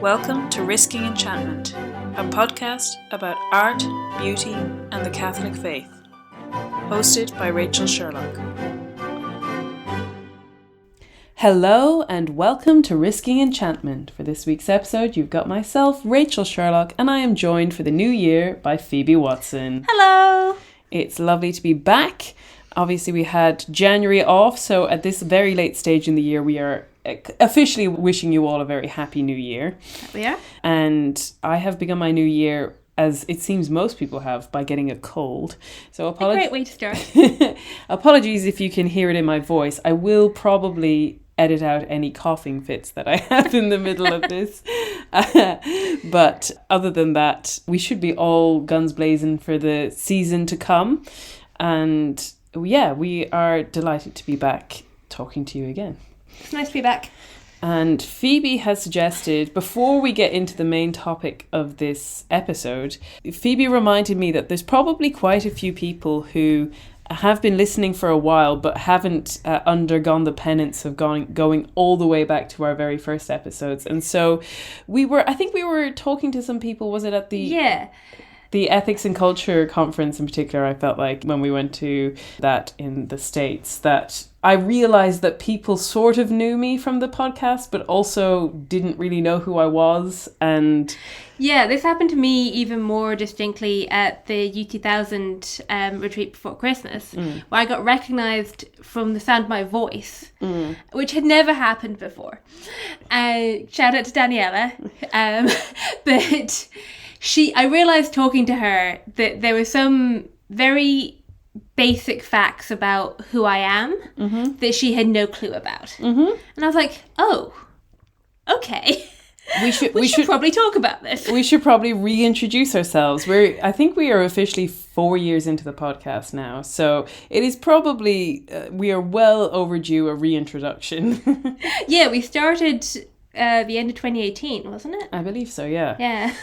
Welcome to Risking Enchantment, a podcast about art, beauty, and the Catholic faith. Hosted by Rachel Sherlock. Hello and welcome to Risking Enchantment. For this week's episode, you've got myself, Rachel Sherlock, and I am joined for the new year by Phoebe Watson. Hello! It's lovely to be back. Obviously, we had January off, so at this very late stage in the year, we are officially wishing you all a very happy new year. We are. And I have begun my new year, as it seems most people have, by getting a cold. So A great way to start. Apologies if you can hear it in my voice. I will probably edit out any coughing fits that I have in the middle of this. But other than that, we should be all guns blazing for the season to come. And yeah, we are delighted to be back talking to you again. It's nice to be back. And Phoebe has suggested, before we get into the main topic of this episode, Phoebe reminded me that there's probably quite a few people who have been listening for a while but haven't undergone the penance of going all the way back to our very first episodes. And so I think we were talking to some people, was it at the Ethics and Culture conference in particular, I felt like, when we went to that in the States, that I realized that people sort of knew me from the podcast, but also didn't really know who I was. And yeah, this happened to me even more distinctly at the U2000 retreat before Christmas, where I got recognised from the sound of my voice, which had never happened before. Shout out to Daniela. But I realised talking to her that there were some very basic facts about who I am that she had no clue about. And I was like, oh, okay. We should probably talk about this. We should probably reintroduce ourselves. I think we are officially 4 years into the podcast now. So it is probably, we are well overdue a reintroduction. Yeah, we started the end of 2018, wasn't it? I believe so, yeah. Yeah.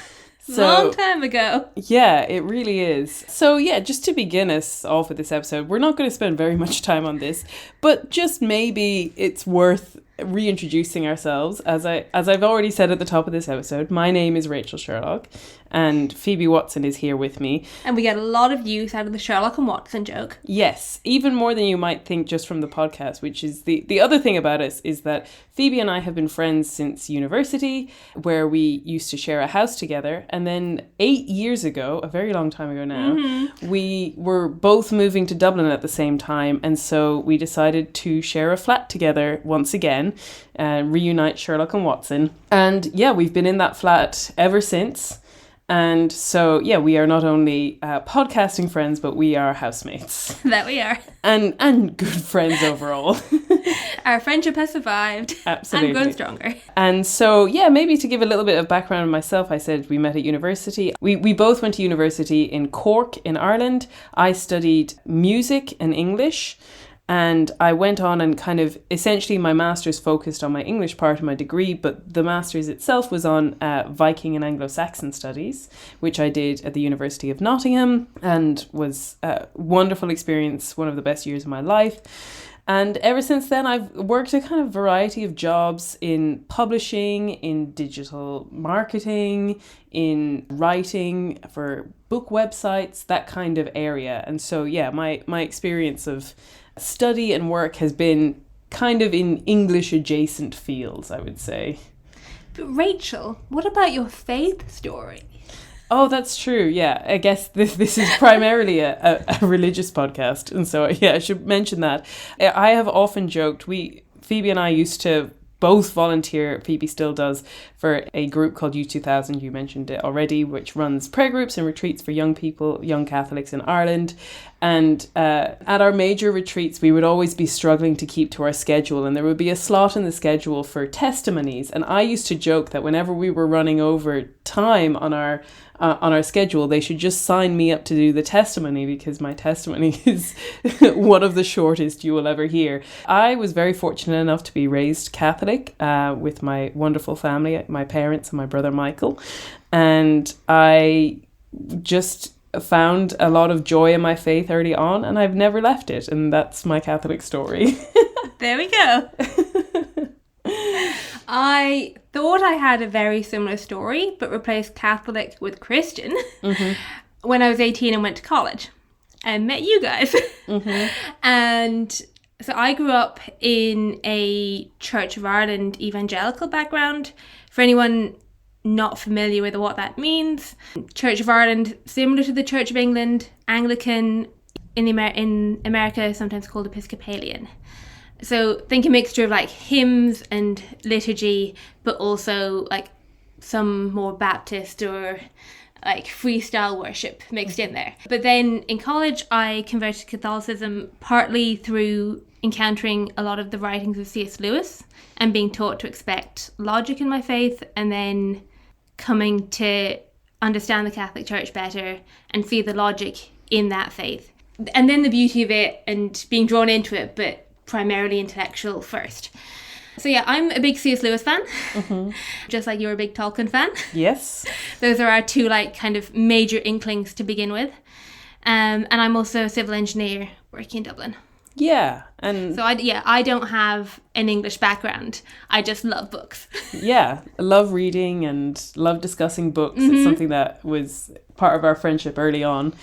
So, long time ago. Yeah, it really is. So yeah, just to begin us off with this episode, we're not going to spend very much time on this, but just maybe it's worth reintroducing ourselves. As I've already said at the top of this episode, my name is Rachel Sherlock and Phoebe Watson is here with me. And we get a lot of use out of the Sherlock and Watson joke. Yes, even more than you might think just from the podcast, which is the other thing about us is that Phoebe and I have been friends since university, where we used to share a house together. And then 8 years ago, a very long time ago now, we were both moving to Dublin at the same time. And so we decided to share a flat together once again and reunite Sherlock and Watson. And yeah, we've been in that flat ever since. And so, yeah, we are not only podcasting friends, but we are housemates. That we are. And good friends overall. Our friendship has survived. Absolutely. And grown stronger. And so, yeah, maybe to give a little bit of background on myself, I said we met at university. We both went to university in Cork in Ireland. I studied music and English. And I went on and kind of, essentially my master's focused on my English part of my degree, but the master's itself was on Viking and Anglo-Saxon studies, which I did at the University of Nottingham and was a wonderful experience, one of the best years of my life. And ever since then, I've worked a kind of variety of jobs in publishing, in digital marketing, in writing for book websites, that kind of area. And so, yeah, my experience of study and work has been kind of in English adjacent fields, I would say. But Rachel, what about your faith story? Oh, that's true. Yeah, I guess this is primarily a religious podcast. And so, yeah, I should mention that. I have often joked, Phoebe and I used to both volunteer, Phoebe still does, for a group called U2000, you mentioned it already, which runs prayer groups and retreats for young people, young Catholics in Ireland. And at our major retreats, we would always be struggling to keep to our schedule, and there would be a slot in the schedule for testimonies. And I used to joke that whenever we were running over time on our schedule, they should just sign me up to do the testimony, because my testimony is one of the shortest you will ever hear. I was very fortunate enough to be raised Catholic with my wonderful family, my parents and my brother Michael. And I just found a lot of joy in my faith early on, and I've never left it. And that's my Catholic story. There we go. I thought I had a very similar story, but replaced Catholic with Christian when I was 18 and went to college and met you guys. And so I grew up in a Church of Ireland evangelical background. For anyone not familiar with what that means, Church of Ireland, similar to the Church of England, Anglican, in America sometimes called Episcopalian. So think a mixture of like hymns and liturgy, but also like some more Baptist or like freestyle worship mixed in there. But then in college, I converted to Catholicism partly through encountering a lot of the writings of C.S. Lewis and being taught to expect logic in my faith, and then coming to understand the Catholic Church better and see the logic in that faith. And then the beauty of it and being drawn into it, but primarily intellectual first. So yeah, I'm a big C.S. Lewis fan, just like you're a big Tolkien fan. Yes. Those are our two like kind of major inklings to begin with. And I'm also a civil engineer working in Dublin. Yeah. And so I don't have an English background. I just love books. Yeah, I love reading and love discussing books. It's something that was part of our friendship early on.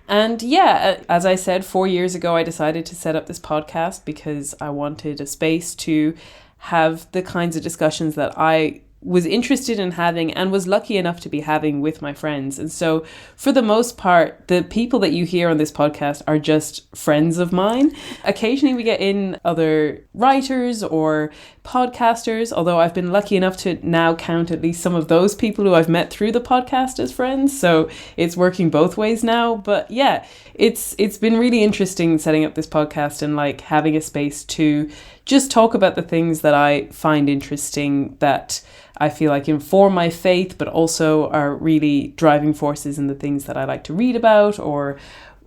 And yeah, as I said, 4 years ago, I decided to set up this podcast because I wanted a space to have the kinds of discussions that I was interested in having and was lucky enough to be having with my friends. And so for the most part, the people that you hear on this podcast are just friends of mine. Occasionally we get in other writers or podcasters, although I've been lucky enough to now count at least some of those people who I've met through the podcast as friends. So it's working both ways now. But yeah, it's been really interesting setting up this podcast and like having a space to just talk about the things that I find interesting, that I feel like inform my faith, but also are really driving forces in the things that I like to read about, or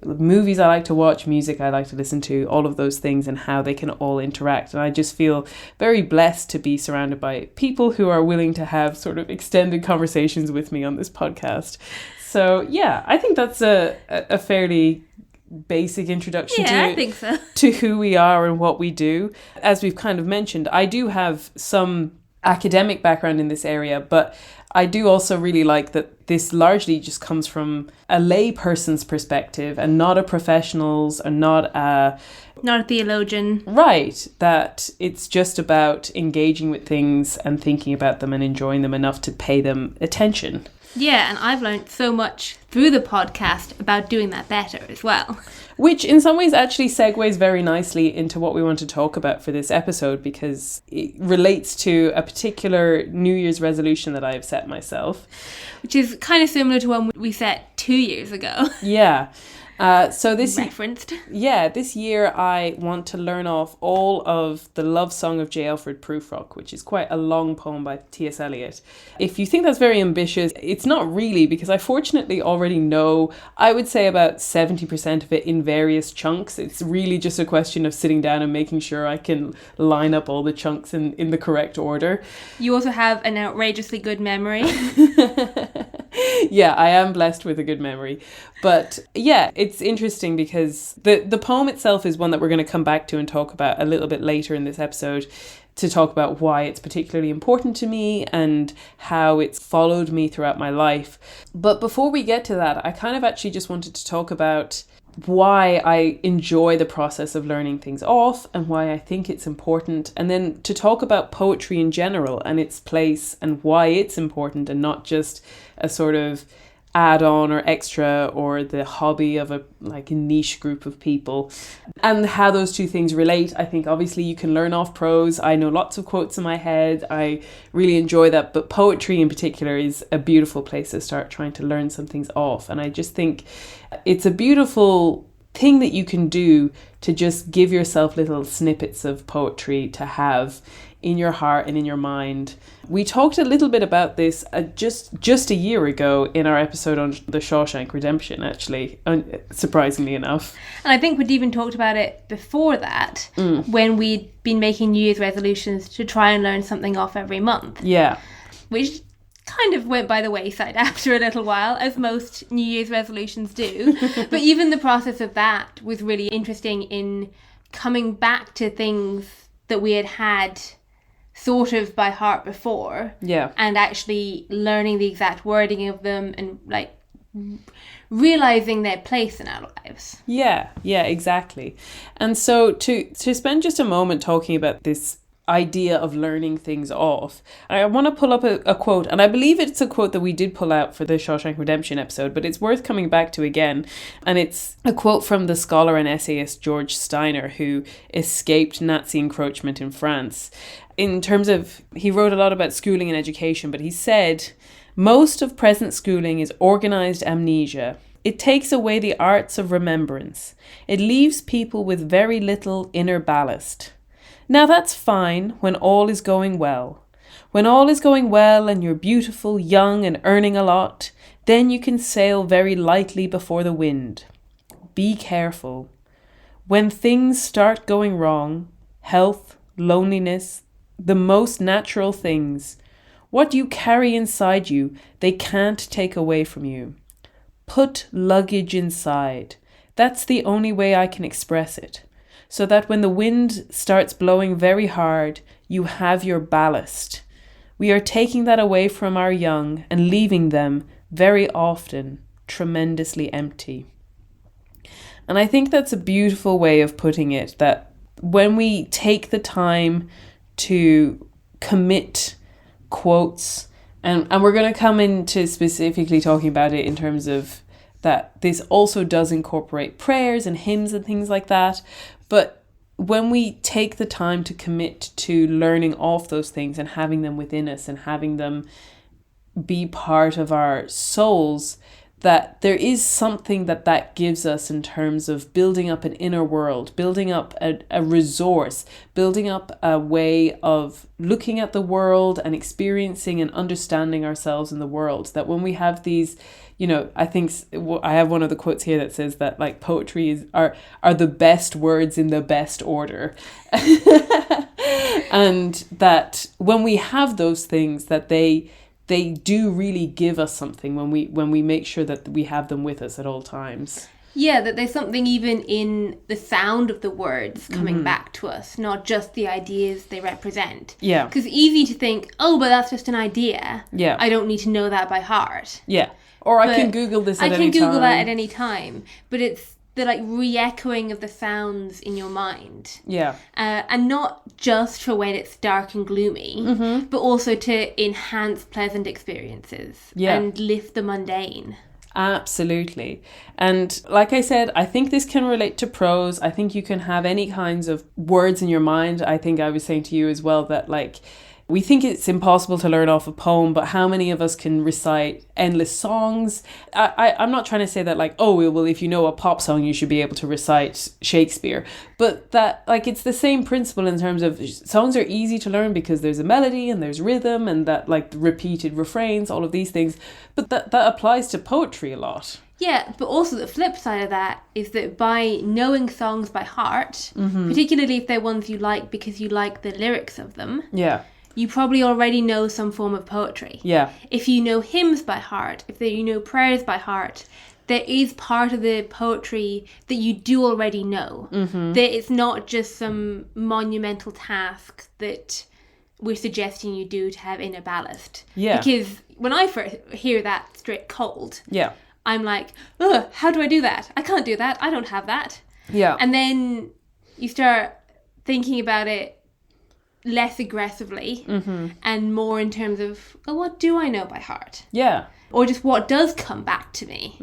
movies I like to watch, music I like to listen to, all of those things and how they can all interact. And I just feel very blessed to be surrounded by people who are willing to have sort of extended conversations with me on this podcast. So yeah, I think that's a fairly basic introduction I think so. to who we are and what we do. As we've kind of mentioned, I do have some academic background in this area, but I do also really like that this largely just comes from a lay person's perspective and not a professional's and not a theologian. Right, that it's just about engaging with things and thinking about them and enjoying them enough to pay them attention. Yeah, and I've learned so much through the podcast about doing that better as well. Which in some ways actually segues very nicely into what we want to talk about for this episode, because it relates to a particular New Year's resolution that I have set myself. Which is kind of similar to one we set 2 years ago. Yeah. So this referenced. This year I want to learn off all of the Lovesong of J.Alfred Prufrock, which is quite a long poem by T.S. Eliot. If you think that's very ambitious, it's not really, because I fortunately already know, I would say about 70% of it in various chunks. It's really just a question of sitting down and making sure I can line up all the chunks in the correct order. You also have an outrageously good memory. Yeah, I am blessed with a good memory. But yeah, it's interesting because the poem itself is one that we're going to come back to and talk about a little bit later in this episode, to talk about why it's particularly important to me and how it's followed me throughout my life. But before we get to that, I kind of actually just wanted to talk about why I enjoy the process of learning things off and why I think it's important, and then to talk about poetry in general and its place and why it's important and not just a sort of add-on or extra or the hobby of a niche group of people, and how those two things relate. I think obviously you can learn off prose. I know lots of quotes in my head. I really enjoy that, but poetry in particular is a beautiful place to start trying to learn some things off. And I just think it's a beautiful thing that you can do to just give yourself little snippets of poetry to have in your heart and in your mind. We talked a little bit about this just a year ago in our episode on the Shawshank Redemption, actually, surprisingly enough. And I think we'd even talked about it before that, when we'd been making New Year's resolutions to try and learn something off every month. Yeah. Which kind of went by the wayside after a little while, as most New Year's resolutions do. But even the process of that was really interesting in coming back to things that we had sort of by heart before. Yeah. And actually learning the exact wording of them and like realizing their place in our lives. Yeah, exactly. And so to spend just a moment talking about this idea of learning things off, I want to pull up a quote, and I believe it's a quote that we did pull out for the Shawshank Redemption episode, but it's worth coming back to again. And it's a quote from the scholar and essayist George Steiner, who escaped Nazi encroachment in France. In terms of, he wrote a lot about schooling and education, but he said, "Most of present schooling is organized amnesia. It takes away the arts of remembrance. It leaves people with very little inner ballast. Now that's fine when all is going well. When all is going well and you're beautiful, young and earning a lot, then you can sail very lightly before the wind. Be careful. When things start going wrong, health, loneliness, the most natural things, what you carry inside you, they can't take away from you. Put luggage inside. That's the only way I can express it. So that when the wind starts blowing very hard, you have your ballast. We are taking that away from our young and leaving them, very often, tremendously empty." And I think that's a beautiful way of putting it, that when we take the time to commit quotes, and we're going to come into specifically talking about it in terms of that this also does incorporate prayers and hymns and things like that. But when we take the time to commit to learning off those things and having them within us and having them be part of our souls, that there is something that gives us in terms of building up an inner world, building up a resource, building up a way of looking at the world and experiencing and understanding ourselves in the world. That when we have these, you know, I think I have one of the quotes here that says that like poetry are the best words in the best order. And that when we have those things, that they do really give us something when we make sure that we have them with us at all times. Yeah, that there's something even in the sound of the words coming back to us, not just the ideas they represent. Yeah. Because easy to think, oh, but that's just an idea. Yeah. I don't need to know that by heart. Yeah. Or I can Google this at any time. I can Google that at any time. But it's the like re-echoing of the sounds in your mind. Yeah. And not just for when it's dark and gloomy, but also to enhance pleasant experiences and lift the mundane. Absolutely. And like I said, I think this can relate to prose. I think you can have any kinds of words in your mind. I think I was saying to you as well that like, we think it's impossible to learn off a poem, but how many of us can recite endless songs? I'm not trying to say that like, oh, well, if you know a pop song, you should be able to recite Shakespeare. But that like, it's the same principle in terms of songs are easy to learn because there's a melody and there's rhythm and that like repeated refrains, all of these things. But that applies to poetry a lot. Yeah, but also the flip side of that is that by knowing songs by heart, particularly if they're ones you like because you like the lyrics of them. Yeah. You probably already know some form of poetry. Yeah. If you know hymns by heart, if you know prayers by heart, there is part of the poetry that you do already know. That it's not just some monumental task that we're suggesting you do to have inner ballast. Yeah. Because when I first hear that straight cold, I'm like, ugh, how do I do that? I can't do that. I don't have that. Yeah. And then you start thinking about it less aggressively and more in terms of, oh, what do I know by heart? Yeah. Or just what does come back to me?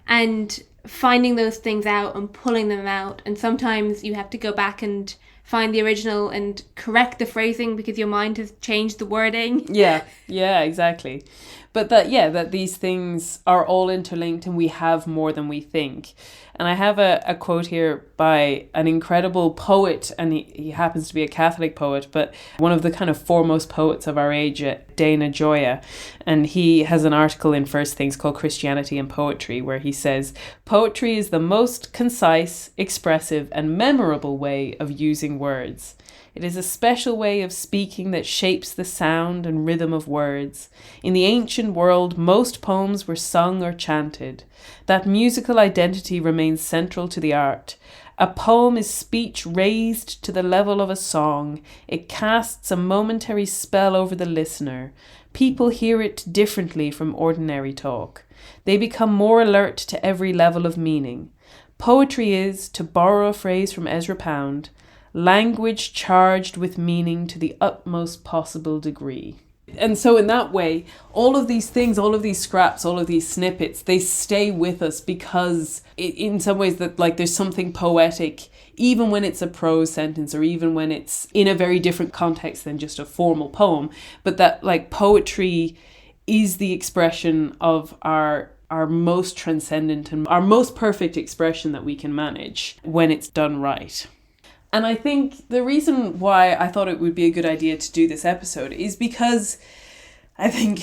And finding those things out and pulling them out. And sometimes you have to go back and find the original and correct the phrasing because your mind has changed the wording. Yeah, exactly. But that these things are all interlinked and we have more than we think. And I have a quote here by an incredible poet, and he happens to be a Catholic poet, but one of the kind of foremost poets of our age, Dana Gioia. And he has an article in First Things called Christianity and Poetry, where he says, "Poetry is the most concise, expressive, and memorable way of using words. It is a special way of speaking that shapes the sound and rhythm of words. In the ancient world, most poems were sung or chanted. That musical identity remains central to the art. A poem is speech raised to the level of a song. It casts a momentary spell over the listener. People hear it differently from ordinary talk. They become more alert to every level of meaning. Poetry is, to borrow a phrase from Ezra Pound, language charged with meaning to the utmost possible degree. And so in that way, all of these things, all of these scraps, all of these snippets, they stay with us because in some ways that like there's something poetic, even when it's a prose sentence or even when it's in a very different context than just a formal poem, but that like poetry is the expression of our most transcendent and our most perfect expression that we can manage when it's done right. And I think the reason why I thought it would be a good idea to do this episode is because I think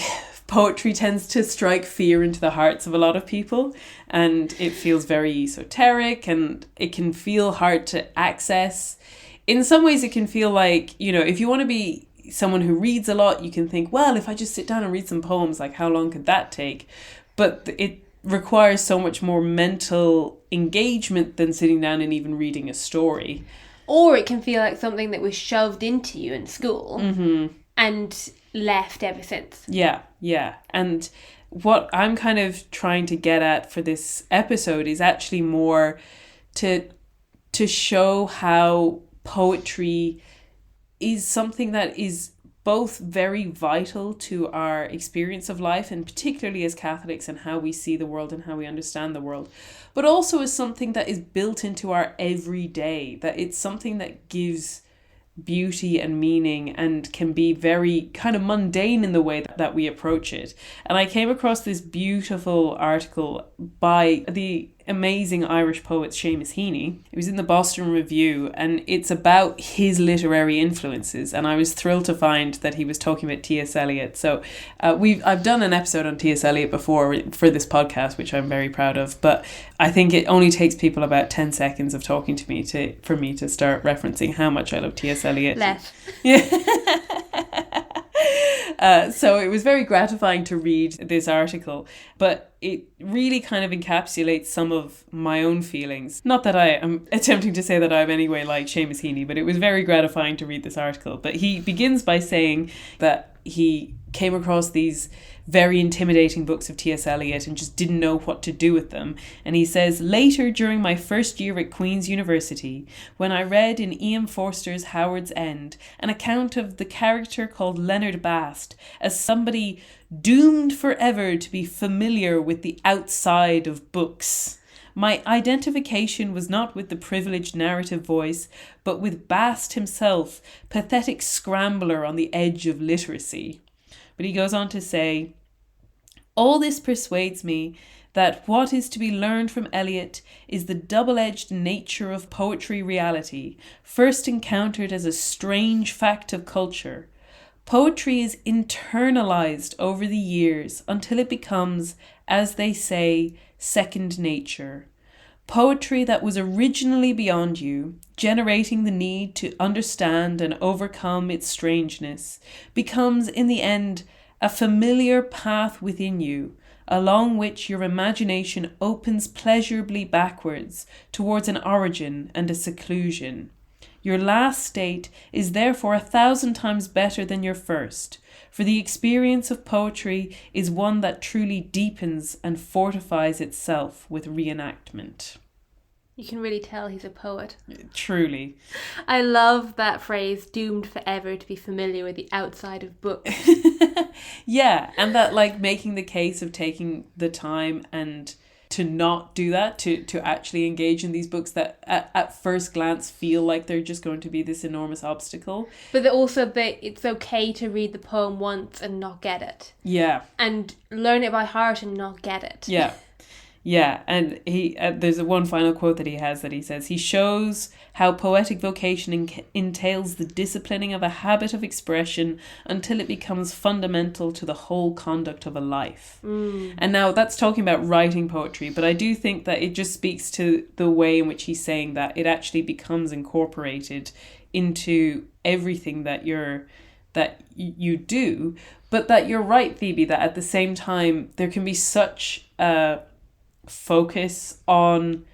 poetry tends to strike fear into the hearts of a lot of people, and it feels very esoteric and it can feel hard to access. In some ways it can feel like, you know, if you want to be someone who reads a lot, you can think, well, if I just sit down and read some poems, like how long could that take? But it requires so much more mental engagement than sitting down and even reading a story. Or it can feel like something that was shoved into you in school and left ever since. Yeah. And what I'm kind of trying to get at for this episode is actually more to show how poetry is something that is both very vital to our experience of life, and particularly as Catholics and how we see the world and how we understand the world, but also is something that is built into our everyday, that it's something that gives beauty and meaning and can be very kind of mundane in the way that we approach it. And I came across this beautiful article by the amazing Irish poet Seamus Heaney. It was in the Boston Review, and it's about his literary influences, and I was thrilled to find that he was talking about T.S. Eliot. So I've done an episode on T.S. Eliot before for this podcast, which I'm very proud of, but I think it only takes people about 10 seconds of talking to me for me to start referencing how much I love T.S. Eliot. Left. Yeah. So it was very gratifying to read this article, but it really kind of encapsulates some of my own feelings. Not that I am attempting to say that I'm anyway like Seamus Heaney, but it was very gratifying to read this article. But he begins by saying that he came across these very intimidating books of T.S. Eliot and just didn't know what to do with them. And he says, later during my first year at Queen's University, when I read in E.M. Forster's Howard's End an account of the character called Leonard Bast as somebody doomed forever to be familiar with the outside of books, my identification was not with the privileged narrative voice, but with Bast himself, pathetic scrambler on the edge of literacy. But he goes on to say, all this persuades me that what is to be learned from Eliot is the double-edged nature of poetry reality, first encountered as a strange fact of culture. Poetry is internalized over the years until it becomes, as they say, second nature. Poetry that was originally beyond you, generating the need to understand and overcome its strangeness, becomes in the end a familiar path within you, along which your imagination opens pleasurably backwards towards an origin and a seclusion. Your last state is therefore 1,000 times better than your first, for the experience of poetry is one that truly deepens and fortifies itself with reenactment. You can really tell he's a poet. Truly. I love that phrase, doomed forever to be familiar with the outside of books. Yeah, and that like making the case of taking the time and to not do that, to actually engage in these books that at first glance feel like they're just going to be this enormous obstacle. But also that it's okay to read the poem once and not get it. Yeah. And learn it by heart and not get it. Yeah. Yeah, and he there's one final quote that he has that he says, he shows how poetic vocation entails the disciplining of a habit of expression until it becomes fundamental to the whole conduct of a life. And now that's talking about writing poetry, but I do think that it just speaks to the way in which he's saying that it actually becomes incorporated into everything that you do, but that you're right, Phoebe, that at the same time there can be such a focus on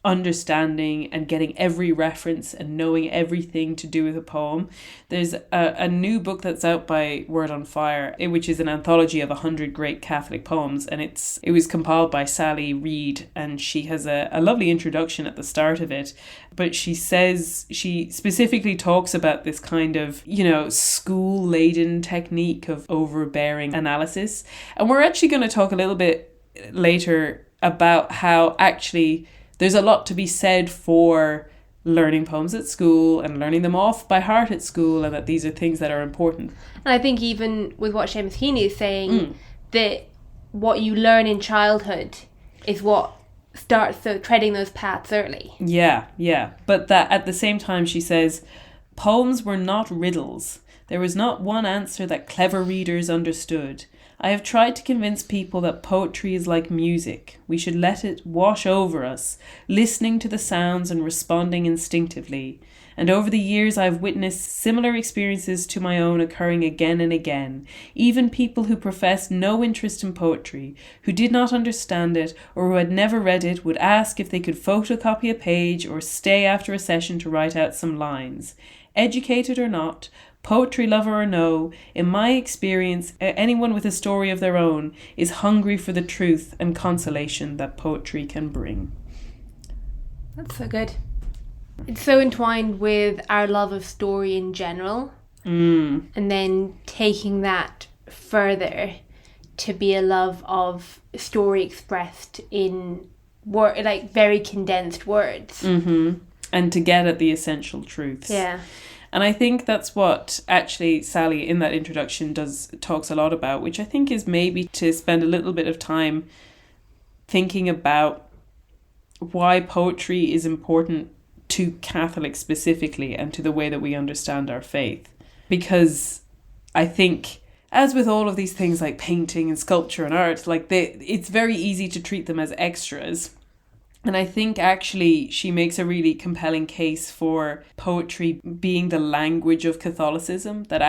understanding and getting every reference and knowing everything to do with a poem. There's a new book that's out by Word on Fire, which is an anthology of 100 great Catholic poems, and it was compiled by Sally Reid, and she has a lovely introduction at the start of it. But she specifically talks about this kind of, school-laden technique of overbearing analysis. And we're actually going to talk a little bit later about how actually there's a lot to be said for learning poems at school and learning them off by heart at school, and that these are things that are important. And I think even with what Seamus Heaney is saying, that what you learn in childhood is what starts treading those paths early. Yeah. But that at the same time, she says, poems were not riddles. There was not one answer that clever readers understood. I have tried to convince people that poetry is like music. We should let it wash over us, listening to the sounds and responding instinctively. And over the years I've witnessed similar experiences to my own occurring again and again. Even people who professed no interest in poetry, who did not understand it, or who had never read it, would ask if they could photocopy a page or stay after a session to write out some lines. Educated or not, poetry lover or no, in my experience, anyone with a story of their own is hungry for the truth and consolation that poetry can bring. That's so good. It's so entwined with our love of story in general, and then taking that further to be a love of story expressed in very condensed words. And to get at the essential truths. Yeah. And I think that's what actually Sally in that introduction talks a lot about, which I think is maybe to spend a little bit of time thinking about why poetry is important to Catholics specifically and to the way that we understand our faith. Because I think, as with all of these things like painting and sculpture and art, it's very easy to treat them as extras. And I think actually she makes a really compelling case for poetry being the language of Catholicism, that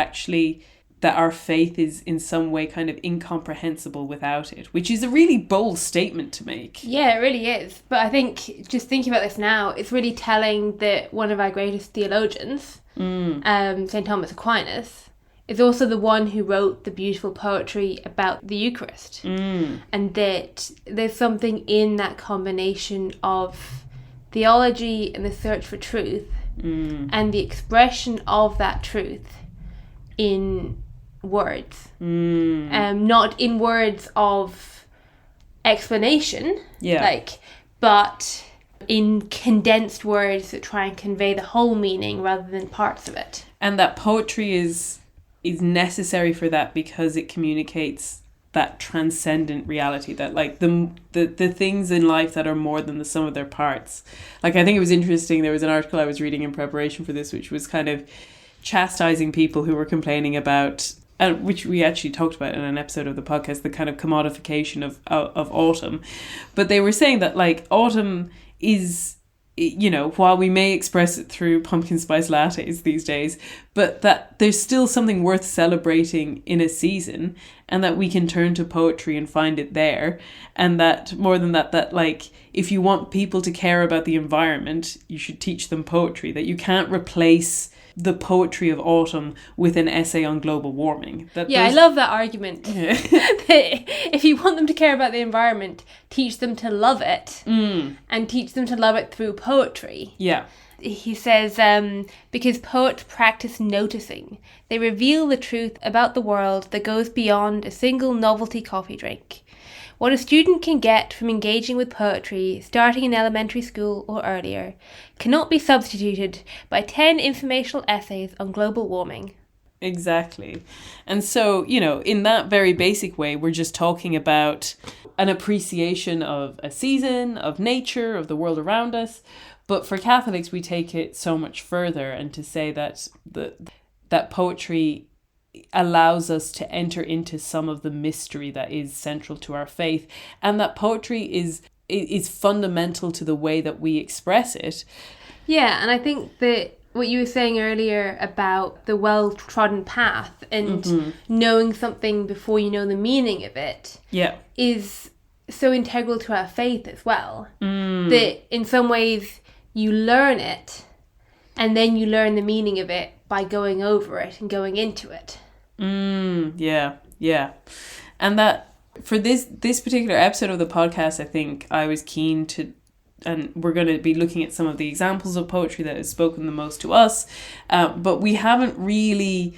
our faith is in some way kind of incomprehensible without it, which is a really bold statement to make. Yeah, it really is. But I think, just thinking about this now, it's really telling that one of our greatest theologians, St. Thomas Aquinas, is also the one who wrote the beautiful poetry about the Eucharist. And that there's something in that combination of theology and the search for truth and the expression of that truth in words. Not in words of explanation, but in condensed words that try and convey the whole meaning rather than parts of it. And that poetry is necessary for that, because it communicates that transcendent reality, that the things in life that are more than the sum of their parts. I think it was interesting, there was an article I was reading in preparation for this which was kind of chastising people who were complaining about, which we actually talked about in an episode of the podcast, the kind of commodification of autumn. But they were saying that autumn is, while we may express it through pumpkin spice lattes these days, but that there's still something worth celebrating in a season, and that we can turn to poetry and find it there. And that more than that if you want people to care about the environment, you should teach them poetry, that you can't replace the poetry of autumn with an essay on global warming. I love that argument. Yeah. If you want them to care about the environment, teach them to love it, and teach them to love it through poetry. Yeah. He says, because poets practice noticing, they reveal the truth about the world that goes beyond a single novelty coffee drink. What a student can get from engaging with poetry, starting in elementary school or earlier, cannot be substituted by 10 informational essays on global warming. Exactly. And so, in that very basic way, we're just talking about an appreciation of a season, of nature, of the world around us. But for Catholics, we take it so much further, and to say that that poetry allows us to enter into some of the mystery that is central to our faith, and that poetry is fundamental to the way that we express it. Yeah, and I think that what you were saying earlier about the well-trodden path and knowing something before you know the meaning of it, is so integral to our faith as well. That in some ways you learn it and then you learn the meaning of it by going over it and going into it. Yeah. And that for this particular episode of the podcast, I think I was keen to, and we're going to be looking at some of the examples of poetry that has spoken the most to us, but we haven't really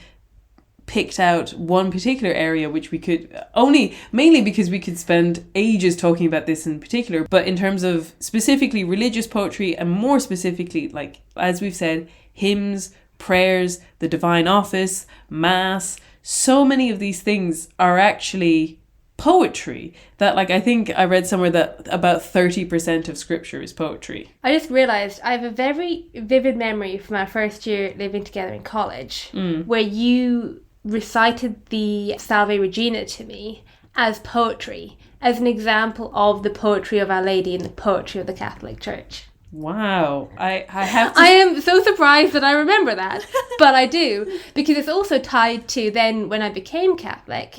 picked out one particular area which we could, only mainly because we could spend ages talking about this in particular, but in terms of specifically religious poetry, and more specifically, like as we've said, hymns, prayers, the divine office, mass, so many of these things are actually poetry. That, like, I think I read somewhere that about 30% of scripture is poetry. I just realised I have a very vivid memory from our first year living together in college, where you recited the Salve Regina to me as poetry, as an example of the poetry of Our Lady and the poetry of the Catholic Church. Wow. I have to... I am so surprised that I remember that, but I do, because it's also tied to then when I became Catholic,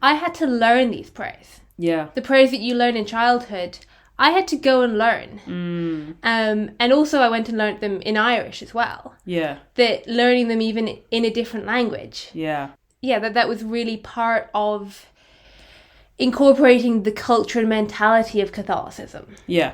I had to learn these prayers. Yeah. The prayers that you learn in childhood, I had to go and learn. And also I went and learnt them in Irish as well. Yeah. That learning them even in a different language. Yeah. Yeah, that was really part of incorporating the culture and mentality of Catholicism. Yeah,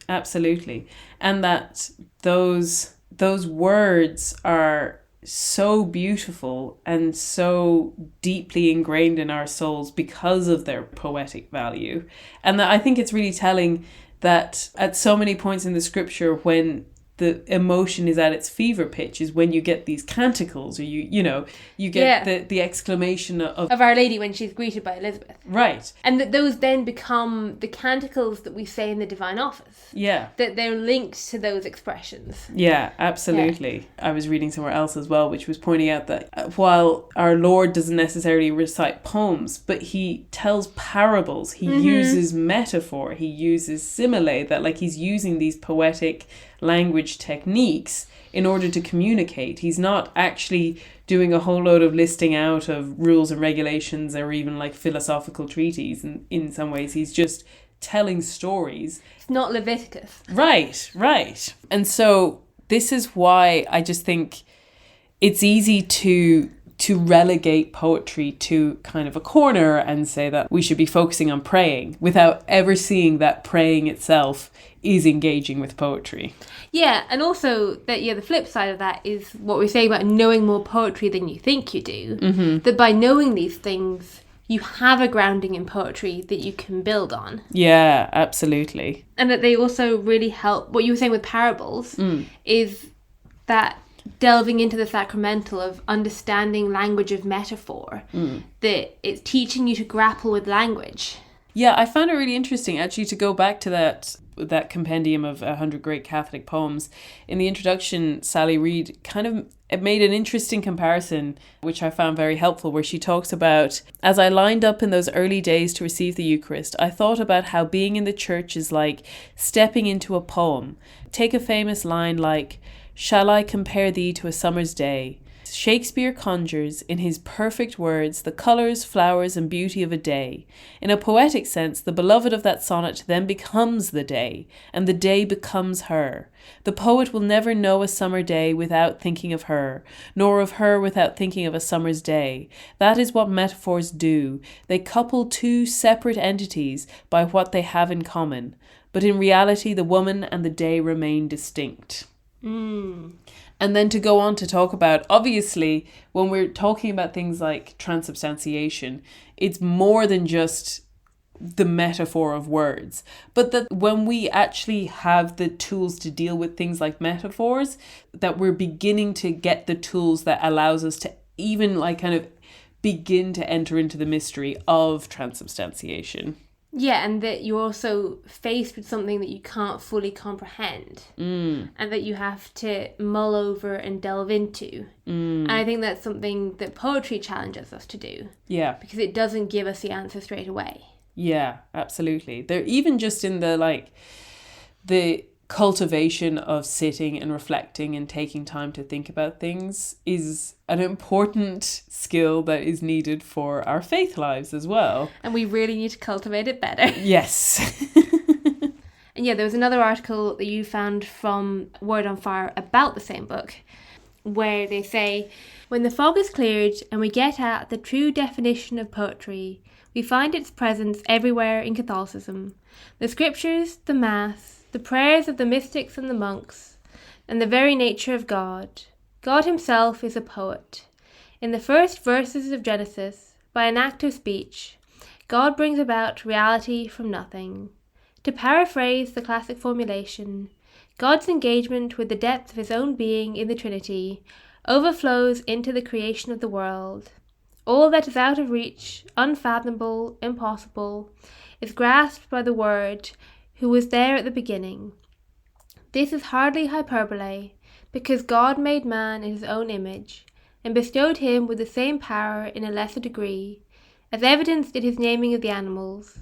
absolutely. And that those words are so beautiful and so deeply ingrained in our souls because of their poetic value. And that I think it's really telling that at so many points in the scripture, when the emotion is at its fever pitch, is when you get these canticles, or you get the exclamation of Our Lady when she's greeted by Elizabeth. Right. And that those then become the canticles that we say in the Divine Office. Yeah. That they're linked to those expressions. Yeah, absolutely. Yeah. I was reading somewhere else as well, which was pointing out that while our Lord doesn't necessarily recite poems, but he tells parables, he uses metaphor, he uses simile, that like he's using these poetic language techniques in order to communicate. He's not actually doing a whole load of listing out of rules and regulations or even like philosophical treatises. And in some ways, he's just telling stories. It's not Leviticus. Right. And so this is why I just think it's easy to relegate poetry to kind of a corner and say that we should be focusing on praying without ever seeing that praying itself is engaging with poetry. Yeah, and also that the flip side of that is what we're saying about knowing more poetry than you think you do. That by knowing these things, you have a grounding in poetry that you can build on. Yeah, absolutely. And that they also really help. What you were saying with parables is that delving into the sacramental of understanding language of metaphor, that it's teaching you to grapple with language. Yeah, I found it really interesting actually to go back to that compendium of 100 great Catholic poems. In the introduction, Sally Reid kind of made an interesting comparison, which I found very helpful, where she talks about, as I lined up in those early days to receive the Eucharist, I thought about how being in the church is like stepping into a poem. Take a famous line like, "Shall I compare thee to a summer's day?" Shakespeare conjures, in his perfect words, the colours, flowers, and beauty of a day. In a poetic sense, the beloved of that sonnet then becomes the day, and the day becomes her. The poet will never know a summer day without thinking of her, nor of her without thinking of a summer's day. That is what metaphors do. They couple two separate entities by what they have in common. But in reality, the woman and the day remain distinct. And then to go on to talk about, obviously, when we're talking about things like transubstantiation, it's more than just the metaphor of words. But that when we actually have the tools to deal with things like metaphors, that we're beginning to get the tools that allows us to even like kind of begin to enter into the mystery of transubstantiation. Yeah, and that you're also faced with something that you can't fully comprehend and that you have to mull over and delve into. And I think that's something that poetry challenges us to do. Yeah. Because it doesn't give us the answer straight away. Yeah, absolutely. They're even just in the cultivation of sitting and reflecting and taking time to think about things is an important skill that is needed for our faith lives as well. And we really need to cultivate it better. Yes. And yeah, there was another article that you found from Word on Fire about the same book, where they say, when the fog is cleared and we get at the true definition of poetry, we find its presence everywhere in Catholicism. The scriptures, the Mass, the prayers of the mystics and the monks, and the very nature of God. God himself is a poet. In the first verses of Genesis, by an act of speech, God brings about reality from nothing. To paraphrase the classic formulation, God's engagement with the depth of his own being in the Trinity overflows into the creation of the world. All that is out of reach, unfathomable, impossible, is grasped by the Word who was there at the beginning. This is hardly hyperbole, because God made man in his own image, and bestowed him with the same power in a lesser degree, as evidenced in his naming of the animals.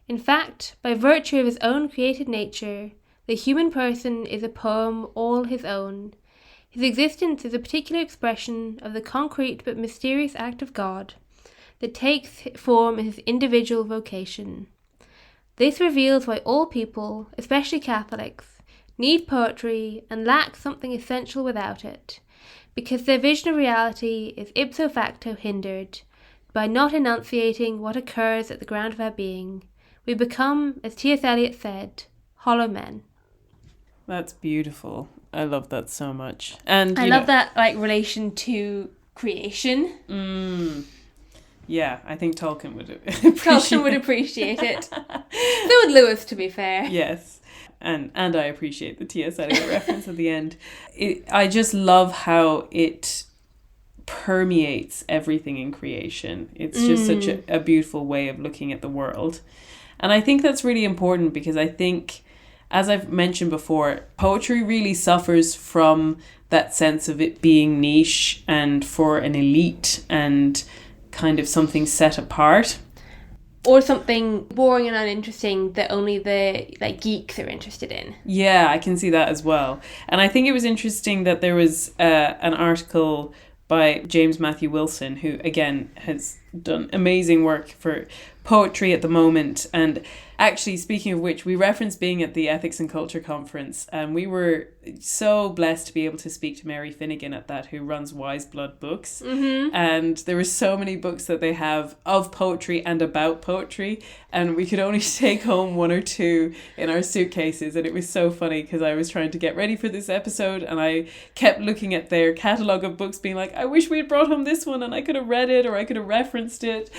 In fact, by virtue of his own created nature, the human person is a poem all his own. His existence is a particular expression of the concrete but mysterious act of God that takes form in his individual vocation. This reveals why all people, especially Catholics, need poetry and lack something essential without it, because their vision of reality is ipso facto hindered by not enunciating what occurs at the ground of our being. We become, as T.S. Eliot said, hollow men. That's beautiful. I love that so much. And I love that relation to creation. Yeah, I think Tolkien would appreciate it. So would Lewis, to be fair. Yes. And I appreciate the T.S. Eliot reference at the end. I just love how it permeates everything in creation. It's just such a beautiful way of looking at the world. And I think that's really important because I think, as I've mentioned before, poetry really suffers from that sense of it being niche and for an elite and kind of something set apart. Or something boring and uninteresting that only the geeks are interested in. Yeah, I can see that as well. And I think it was interesting that there was an article by James Matthew Wilson, who again has done amazing work for poetry at the moment. And actually, speaking of which, we referenced being at the Ethics and Culture Conference, and we were so blessed to be able to speak to Mary Finnegan at that, who runs Wise Blood Books. Mm-hmm. And there were so many books that they have of poetry and about poetry, and we could only take home one or two in our suitcases. And it was so funny because I was trying to get ready for this episode, and I kept looking at their catalogue of books being like, I wish we had brought home this one and I could have read it or I could have referenced it.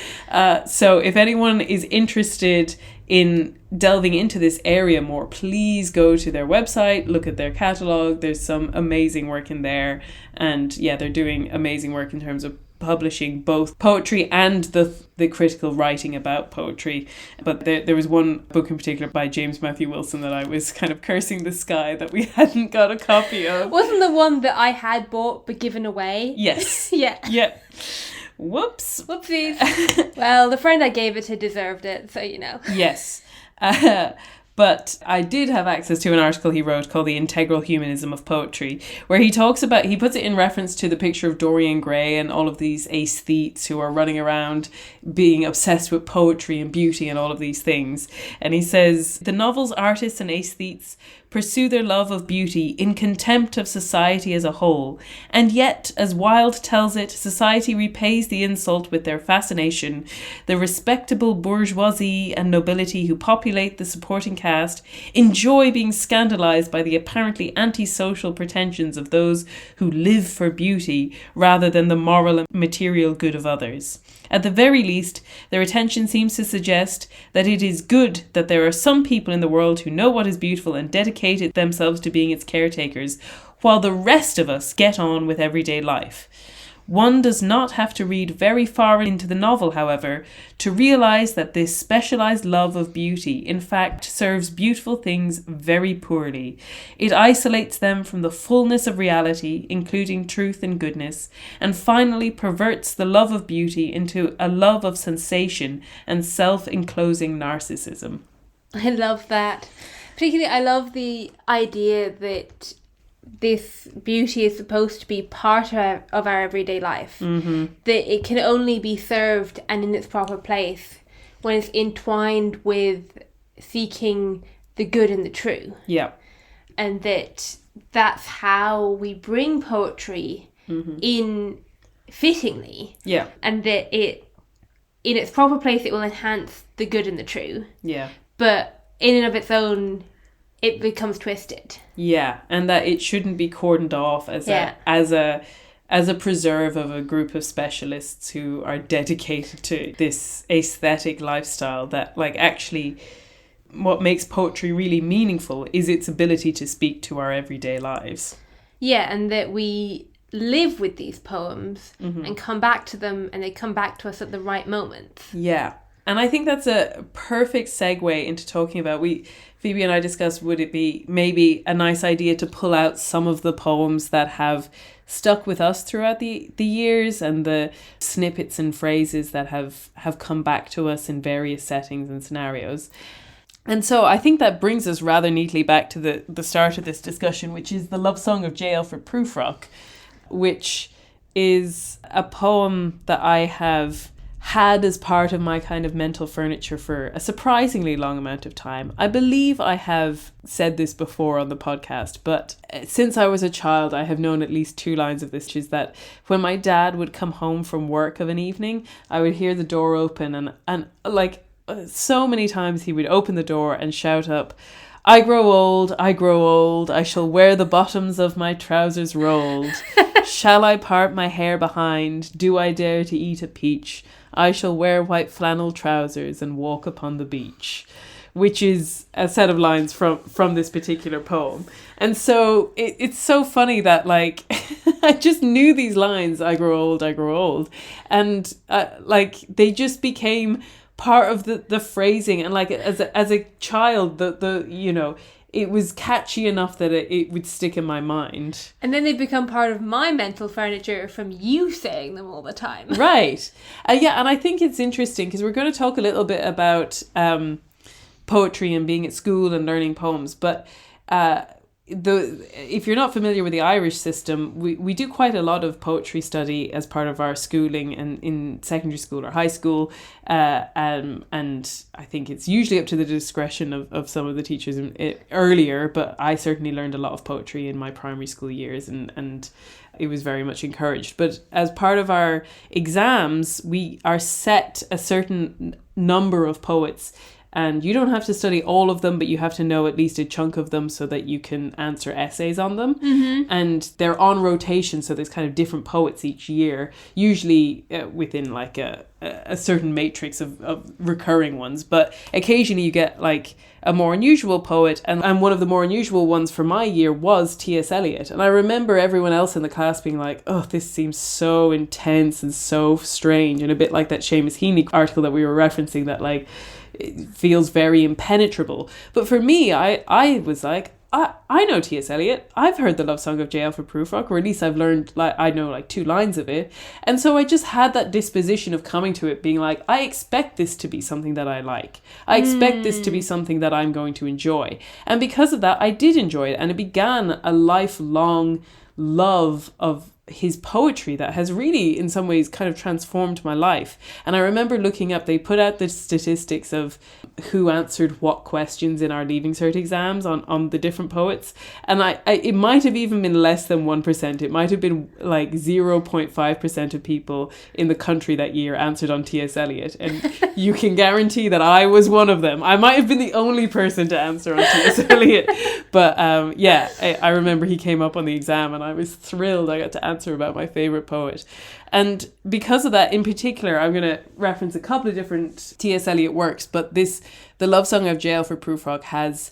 So if anyone is interested in delving into this area more, please go to their website, look at their catalogue. There's some amazing work in there. And yeah, they're doing amazing work in terms of publishing both poetry and the critical writing about poetry. But there was one book in particular by James Matthew Wilson that I was kind of cursing the sky that we hadn't got a copy of. Wasn't the one that I had bought but given away? Yes. Yeah. Yeah. Whoops. Whoopsies. Well, the friend I gave it to deserved it, so you know. Yes. But I did have access to an article he wrote called The Integral Humanism of Poetry, where he talks about, he puts it in reference to the picture of Dorian Gray and all of these aesthetes who are running around being obsessed with poetry and beauty and all of these things. And he says, the novel's artists and aesthetes pursue their love of beauty in contempt of society as a whole, and yet, as Wilde tells it, society repays the insult with their fascination. The respectable bourgeoisie and nobility who populate the supporting cast enjoy being scandalized by the apparently antisocial pretensions of those who live for beauty rather than the moral and material good of others. At the very least, their attention seems to suggest that it is good that there are some people in the world who know what is beautiful and dedicated themselves to being its caretakers, while the rest of us get on with everyday life. One does not have to read very far into the novel, however, to realise that this specialised love of beauty, in fact, serves beautiful things very poorly. It isolates them from the fullness of reality, including truth and goodness, and finally perverts the love of beauty into a love of sensation and self-enclosing narcissism. I love that. Particularly, I love the idea that this beauty is supposed to be part of our everyday life. Mm-hmm. That it can only be served and in its proper place when it's entwined with seeking the good and the true. Yeah. And that's how we bring poetry in fittingly. Yeah. And that it, in its proper place, it will enhance the good and the true. Yeah. But in and of its own, it becomes twisted. Yeah, and that it shouldn't be cordoned off as a preserve of a group of specialists who are dedicated to this aesthetic lifestyle. That, like, actually, what makes poetry really meaningful is its ability to speak to our everyday lives. Yeah, and that we live with these poems and come back to them, and they come back to us at the right moment. Yeah. And I think that's a perfect segue into talking about, Phoebe and I discussed, would it be maybe a nice idea to pull out some of the poems that have stuck with us throughout the years, and the snippets and phrases that have come back to us in various settings and scenarios. And so I think that brings us rather neatly back to the start of this discussion, which is the Lovesong of J.Alfred Prufrock, which is a poem that I have had as part of my kind of mental furniture for a surprisingly long amount of time. I believe I have said this before on the podcast, but since I was a child, I have known at least 2 lines of this, which is that when my dad would come home from work of an evening, I would hear the door open, and like so many times he would open the door and shout up, I grow old, I shall wear the bottoms of my trousers rolled. Shall I part my hair behind? Do I dare to eat a peach? I shall wear white flannel trousers and walk upon the beach. Which is a set of lines from this particular poem. And so it's so funny that, like, I just knew these lines, I grow old. And like, they just became part of the phrasing. And like, as a child, the you know, it was catchy enough that it would stick in my mind. And then they become part of my mental furniture from you saying them all the time. Right. Yeah, and I think it's interesting because we're going to talk a little bit about poetry and being at school and learning poems. But if you're not familiar with the Irish system, we do quite a lot of poetry study as part of our schooling and in secondary school or high school. And I think it's usually up to the discretion of some of the teachers earlier, but I certainly learned a lot of poetry in my primary school years, and it was very much encouraged. But as part of our exams, we are set a certain number of poets, and you don't have to study all of them, but you have to know at least a chunk of them so that you can answer essays on them. Mm-hmm. And they're on rotation, so there's kind of different poets each year, usually within like a certain matrix of recurring ones. But occasionally you get like a more unusual poet, and one of the more unusual ones for my year was T.S. Eliot. And I remember everyone else in the class being like, oh, this seems so intense and so strange, and a bit like that Seamus Heaney article that we were referencing, that like it feels very impenetrable. But for me, I was like, I know T.S. Eliot. I've heard the Lovesong of J.Alfred Prufrock, or at least I've learned, like, I know like 2 lines of it. And so I just had that disposition of coming to it being like, I expect this to be something that I like. I expect this to be something that I'm going to enjoy. And because of that, I did enjoy it. And it began a lifelong love of his poetry that has really in some ways kind of transformed my life. And I remember looking up, they put out the statistics of who answered what questions in our Leaving Cert exams on the different poets, and I it might have even been less than 1%. It might have been like 0.5% of people in the country that year answered on T.S. Eliot, and you can guarantee that I was one of them. I might have been the only person to answer on T.S. Eliot, but I remember he came up on the exam and I was thrilled I got to answer about my favourite poet. And because of that, in particular, I'm going to reference a couple of different T.S. Eliot works, but the Lovesong of J.Alfred Prufrock has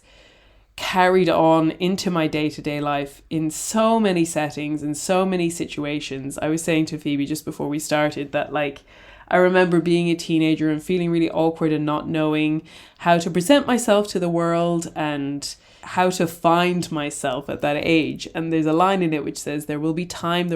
carried on into my day-to-day life in so many settings and so many situations. I was saying to Phoebe just before we started that, like, I remember being a teenager and feeling really awkward and not knowing how to present myself to the world and how to find myself at that age. And there's a line in it which says, there will be time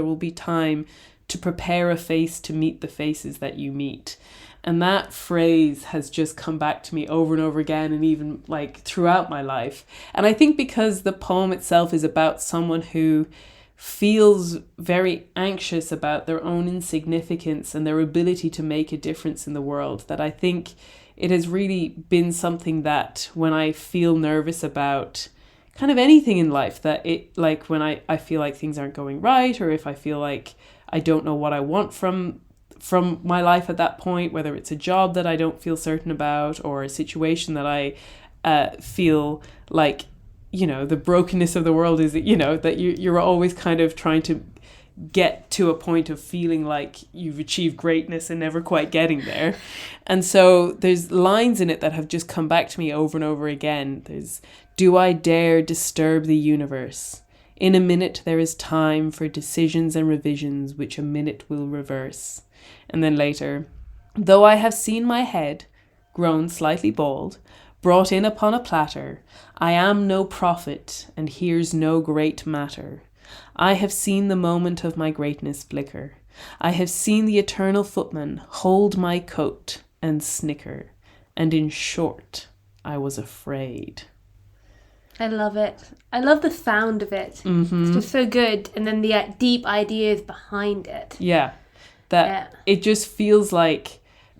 to prepare a face to meet the faces that you meet. And that phrase has just come back to me over and over again, and even like throughout my life. And I think because the poem itself is about someone who feels very anxious about their own insignificance and their ability to make a difference in the world, that I think it has really been something that when I feel nervous about kind of anything in life, that it, like when I feel like things aren't going right, or if I feel like I don't know what I want from my life at that point, whether it's a job that I don't feel certain about, or a situation that I feel like, you know, the brokenness of the world is, you know, that you're always kind of trying to get to a point of feeling like you've achieved greatness and never quite getting there. And so there's lines in it that have just come back to me over and over again. There's, do I dare disturb the universe? In a minute there is time for decisions and revisions which a minute will reverse. And then later, though I have seen my head, grown slightly bald, brought in upon a platter, I am no prophet, and here's no great matter. I have seen the moment of my greatness flicker. I have seen the eternal footman hold my coat and snicker. And in short, I was afraid. I love it. I love the sound of it. It's just so good. And then the deep ideas behind it. Yeah. It just feels like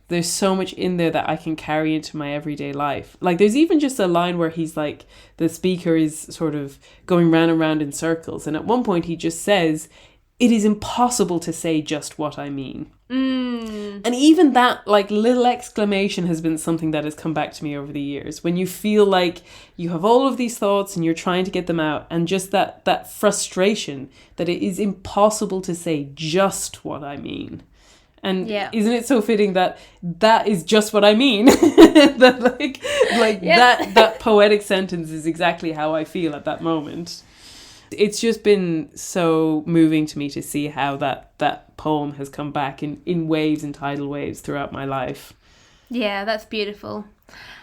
there's so much in there that I can carry into my everyday life. Like there's even just a line where he's like, the speaker is sort of going round and round in circles. And at one point he just says, it is impossible to say just what I mean. And even that like little exclamation has been something that has come back to me over the years. When you feel like you have all of these thoughts and you're trying to get them out, and just that frustration that it is impossible to say just what I mean. And isn't it so fitting that is just what I mean? that poetic sentence is exactly how I feel at that moment. It's just been so moving to me to see how that poem has come back in waves and tidal waves throughout my life. Yeah, that's beautiful.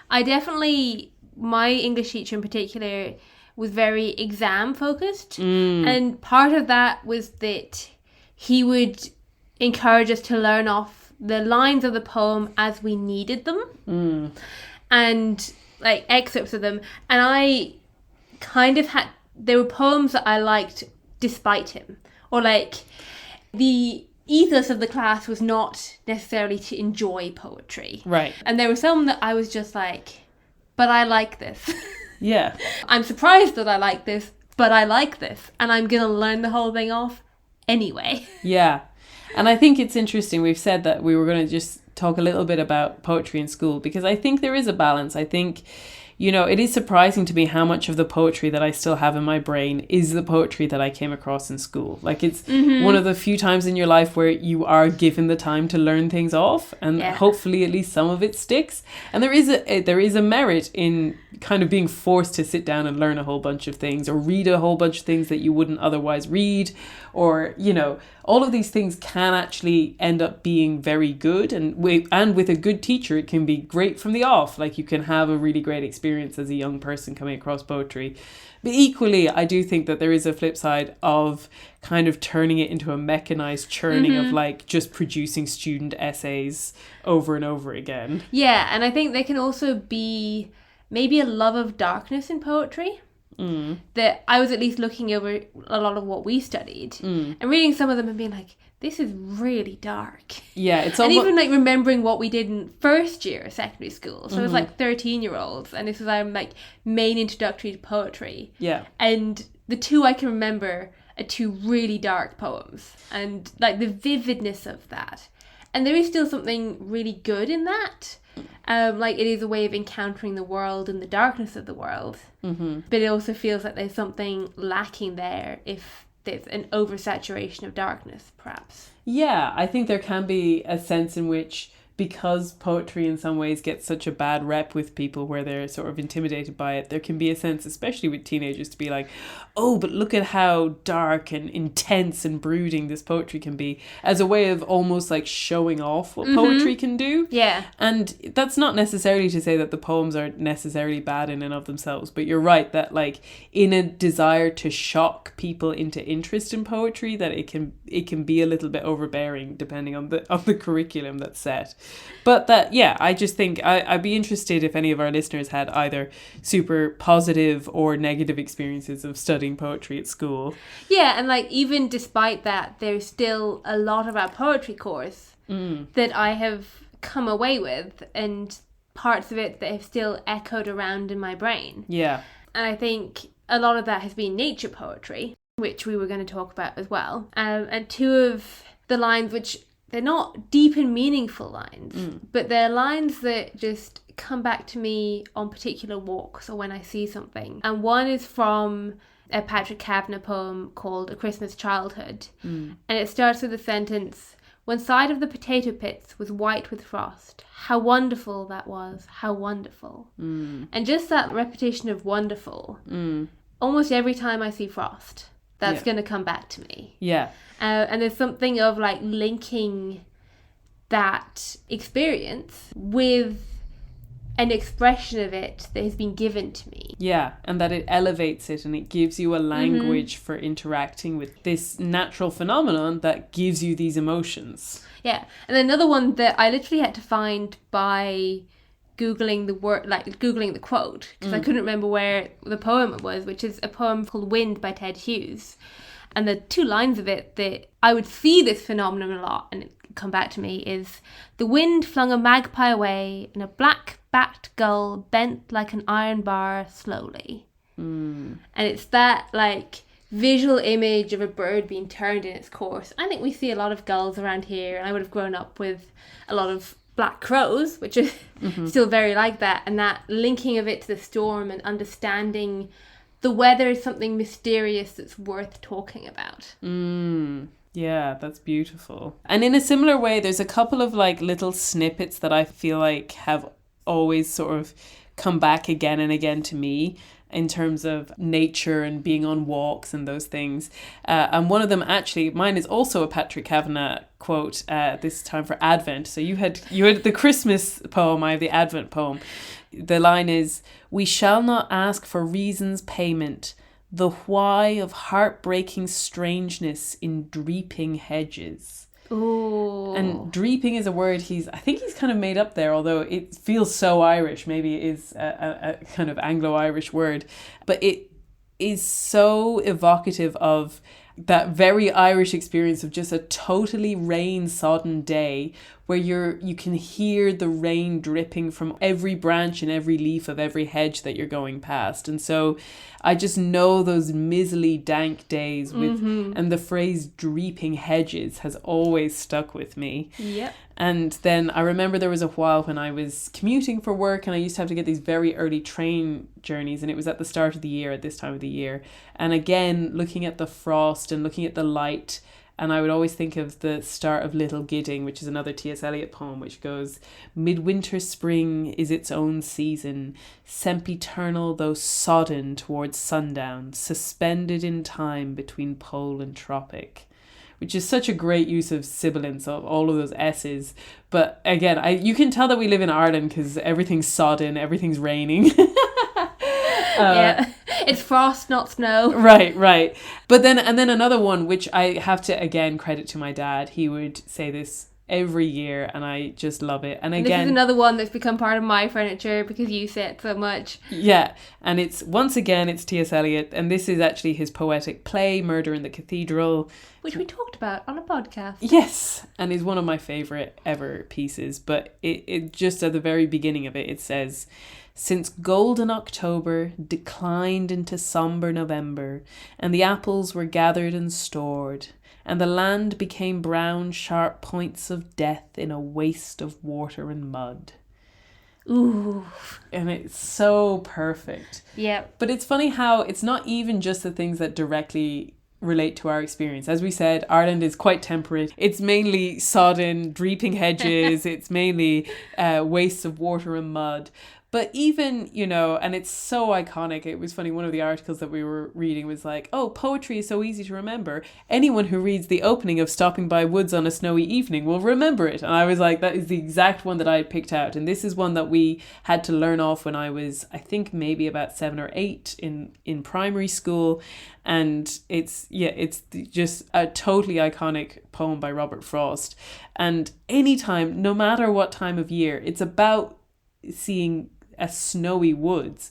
My English teacher in particular was very exam focused. And part of that was that he would encourage us to learn off the lines of the poem as we needed them. And like excerpts of them. And I kind of there were poems that I liked despite him. Or like the ethos of the class was not necessarily to enjoy poetry. Right. And there were some that I was just like, but I like this. Yeah. I'm surprised that I like this, but I like this. And I'm going to learn the whole thing off anyway. Yeah. And I think it's interesting. We've said that we were going to just talk a little bit about poetry in school, because I think there is a balance. I think, you know, it is surprising to me how much of the poetry that I still have in my brain is the poetry that I came across in school. Like it's one of the few times in your life where you are given the time to learn things off, and hopefully at least some of it sticks. And there is a merit in kind of being forced to sit down and learn a whole bunch of things, or read a whole bunch of things that you wouldn't otherwise read, or, you know, all of these things can actually end up being very good. And with a good teacher, it can be great from the off. Like you can have a really great experience as a young person coming across poetry. But equally, I do think that there is a flip side of kind of turning it into a mechanized churning of like just producing student essays over and over again. Yeah, and I think there can also be maybe a love of darkness in poetry. That I was at least looking over a lot of what we studied and reading some of them and being like, this is really dark. Yeah, it's almost... And even like remembering what we did in first year of secondary school. So it was like 13-year-olds, and this was our like main introductory to poetry. Yeah. And the two I can remember are two really dark poems, and like the vividness of that. And there is still something really good in that. Like it is a way of encountering the world and the darkness of the world. But it also feels like there's something lacking there if there's an oversaturation of darkness, perhaps. Yeah, I think there can be a sense in which, because poetry in some ways gets such a bad rep with people where they're sort of intimidated by it, there can be a sense, especially with teenagers, to be like, oh, but look at how dark and intense and brooding this poetry can be, as a way of almost like showing off what poetry can do. Yeah. And that's not necessarily to say that the poems are necessarily bad in and of themselves, but you're right that like in a desire to shock people into interest in poetry, that it can be a little bit overbearing depending on the curriculum that's set. But that, yeah, I just think I'd be interested if any of our listeners had either super positive or negative experiences of studying poetry at school. Yeah, and like even despite that, there's still a lot of our poetry course that I have come away with, and parts of it that have still echoed around in my brain. Yeah. And I think a lot of that has been nature poetry, which we were going to talk about as well. And two of the lines, which they're not deep and meaningful lines, but they're lines that just come back to me on particular walks or when I see something. And one is from a Patrick Kavanagh poem called A Christmas Childhood. And it starts with the sentence, "One side of the potato pits was white with frost. How wonderful that was, how wonderful." And just that repetition of wonderful, almost every time I see frost, that's going to come back to me. Yeah. And there's something of like linking that experience with an expression of it that has been given to me. Yeah, and that it elevates it and it gives you a language for interacting with this natural phenomenon that gives you these emotions. Yeah, and another one that I literally had to find by Googling the word, like Googling the quote, because I couldn't remember where the poem was, which is a poem called Wind by Ted Hughes. And the two lines of it that I would see this phenomenon a lot and it come back to me is, "The wind flung a magpie away and a black-backed gull bent like an iron bar slowly." And it's that like visual image of a bird being turned in its course. I think we see a lot of gulls around here, and I would have grown up with a lot of black crows, which is still very like that, and that linking of it to the storm and understanding the weather is something mysterious that's worth talking about. Yeah, that's beautiful. And in a similar way, there's a couple of like little snippets that I feel like have always sort of come back again and again to me in terms of nature and being on walks and those things. And one of them, actually, mine is also a Patrick Kavanagh quote, this time for Advent. So you had the Christmas poem, I have the Advent poem. The line is, "We shall not ask for reason's payment, the why of heartbreaking strangeness in dreeping hedges." Ooh. And dreeping is a word I think he's kind of made up there, although it feels so Irish. Maybe it is a kind of Anglo-Irish word, but it is so evocative of that very Irish experience of just a totally rain-sodden day where you can hear the rain dripping from every branch and every leaf of every hedge that you're going past. And so I just know those miserly, dank days with, and the phrase "dreeping hedges" has always stuck with me. Yep. And then I remember there was a while when I was commuting for work and I used to have to get these very early train journeys, and it was at the start of the year, at this time of the year. And again, looking at the frost and looking at the light, and I would always think of the start of Little Gidding, which is another T.S. Eliot poem, which goes, "Midwinter spring is its own season, sempiternal though sodden towards sundown, suspended in time between pole and tropic," which is such a great use of sibilance of all of those S's. But again, you can tell that we live in Ireland because everything's sodden, everything's raining. Yeah, it's frost, not snow. Right. But then another one, which I have to again credit to my dad. He would say this every year, and I just love it. And again, this is another one that's become part of my furniture because you say it so much. Yeah, and it's T.S. Eliot, and this is actually his poetic play, Murder in the Cathedral, which we talked about on a podcast. Yes, and is one of my favourite ever pieces. But it just at the very beginning of it says, "Since golden October declined into sombre November, and the apples were gathered and stored, and the land became brown sharp points of death in a waste of water and mud." Ooh. And it's so perfect. Yeah. But it's funny how it's not even just the things that directly relate to our experience. As we said, Ireland is quite temperate. It's mainly sodden, dreeping hedges. It's mainly wastes of water and mud. But even, you know, and it's so iconic. It was funny, one of the articles that we were reading was like, oh, poetry is so easy to remember. Anyone who reads the opening of Stopping by Woods on a Snowy Evening will remember it. And I was like, that is the exact one that I had picked out. And this is one that we had to learn off when I was, I think, maybe about 7 or 8 in primary school. And it's just a totally iconic poem by Robert Frost. And anytime, no matter what time of year, it's about seeing a snowy woods.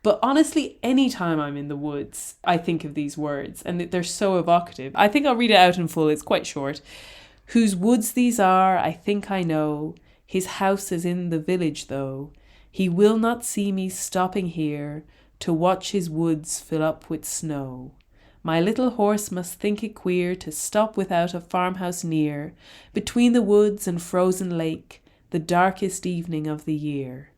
But honestly, anytime I'm in the woods, I think of these words, and they're so evocative. I think I'll read it out in full. It's quite short. Whose woods these are, I think I know. His house is in the village, though. He will not see me stopping here to watch his woods fill up with snow. My little horse must think it queer to stop without a farmhouse near, between the woods and frozen lake, the darkest evening of the year.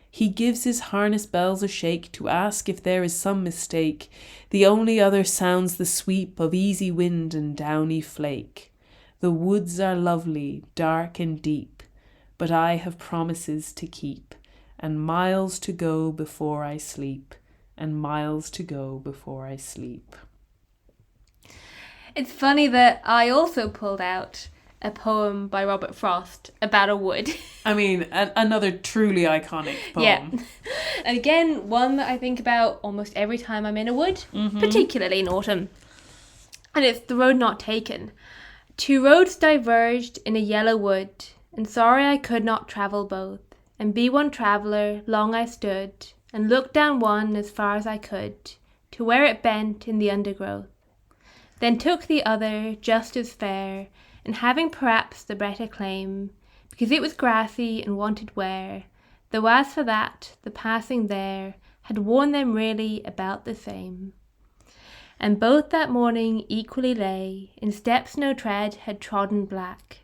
He gives his harness bells a shake to ask if there is some mistake. The only other sounds the sweep of easy wind and downy flake. The woods are lovely, dark and deep, but I have promises to keep, and miles to go before I sleep, and miles to go before I sleep. It's funny that I also pulled out a poem by Robert Frost about a wood. I mean, another truly iconic poem. Yeah. And again, one that I think about almost every time I'm in a wood, particularly in autumn. And it's The Road Not Taken. 2 roads diverged in a yellow wood, and sorry I could not travel both. And be one traveller, long I stood, and looked down one as far as I could, to where it bent in the undergrowth. Then took the other, just as fair, and having perhaps the better claim, because it was grassy and wanted wear, though as for that, the passing there had worn them really about the same. And both that morning equally lay, in steps no tread had trodden black.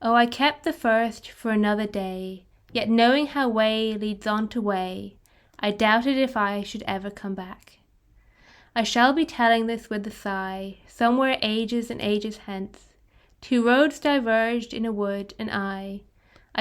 Oh, I kept the first for another day, yet knowing how way leads on to way, I doubted if I should ever come back. I shall be telling this with a sigh, somewhere ages and ages hence. 2 roads diverged in a wood, and I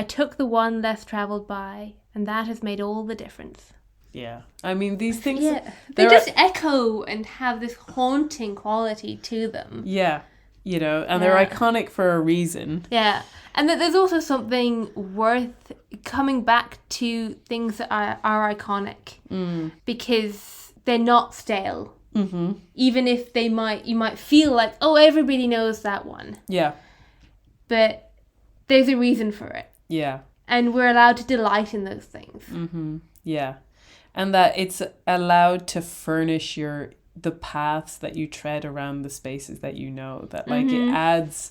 took the one less travelled by, and that has made all the difference. Yeah. I mean, these things... Yeah. They just echo and have this haunting quality to them. Yeah. You know, and they're iconic for a reason. Yeah. And that there's also something worth coming back to things that are iconic. Because they're not stale. Mm-hmm. Even if you might feel like, oh, everybody knows that one. Yeah. But there's a reason for it. Yeah. And we're allowed to delight in those things. Mm-hmm. Yeah. And that it's allowed to furnish the paths that you tread around the spaces that you know. That like it adds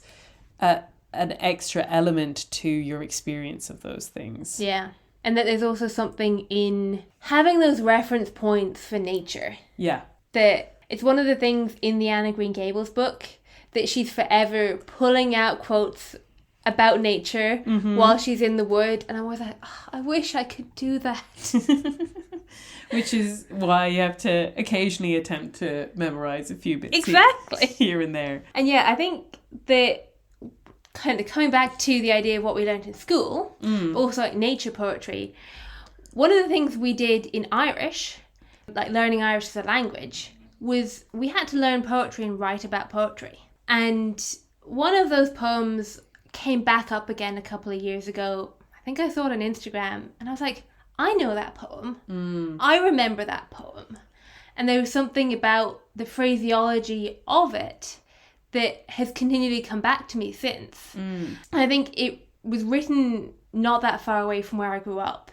an extra element to your experience of those things. Yeah. And that there's also something in having those reference points for nature. Yeah. That it's one of the things in the Anna Green Gables book that she's forever pulling out quotes about nature while she's in the wood. And I'm always like, oh, I wish I could do that. Which is why you have to occasionally attempt to memorize a few bits here and there. And yeah, I think that kind of coming back to the idea of what we learned in school, but also like nature poetry, one of the things we did in Irish, like learning Irish as a language, was we had to learn poetry and write about poetry. And one of those poems came back up again a couple of years ago. I think I saw it on Instagram and I was like, I know that poem. I remember that poem. And there was something about the phraseology of it that has continually come back to me since. I think it was written not that far away from where I grew up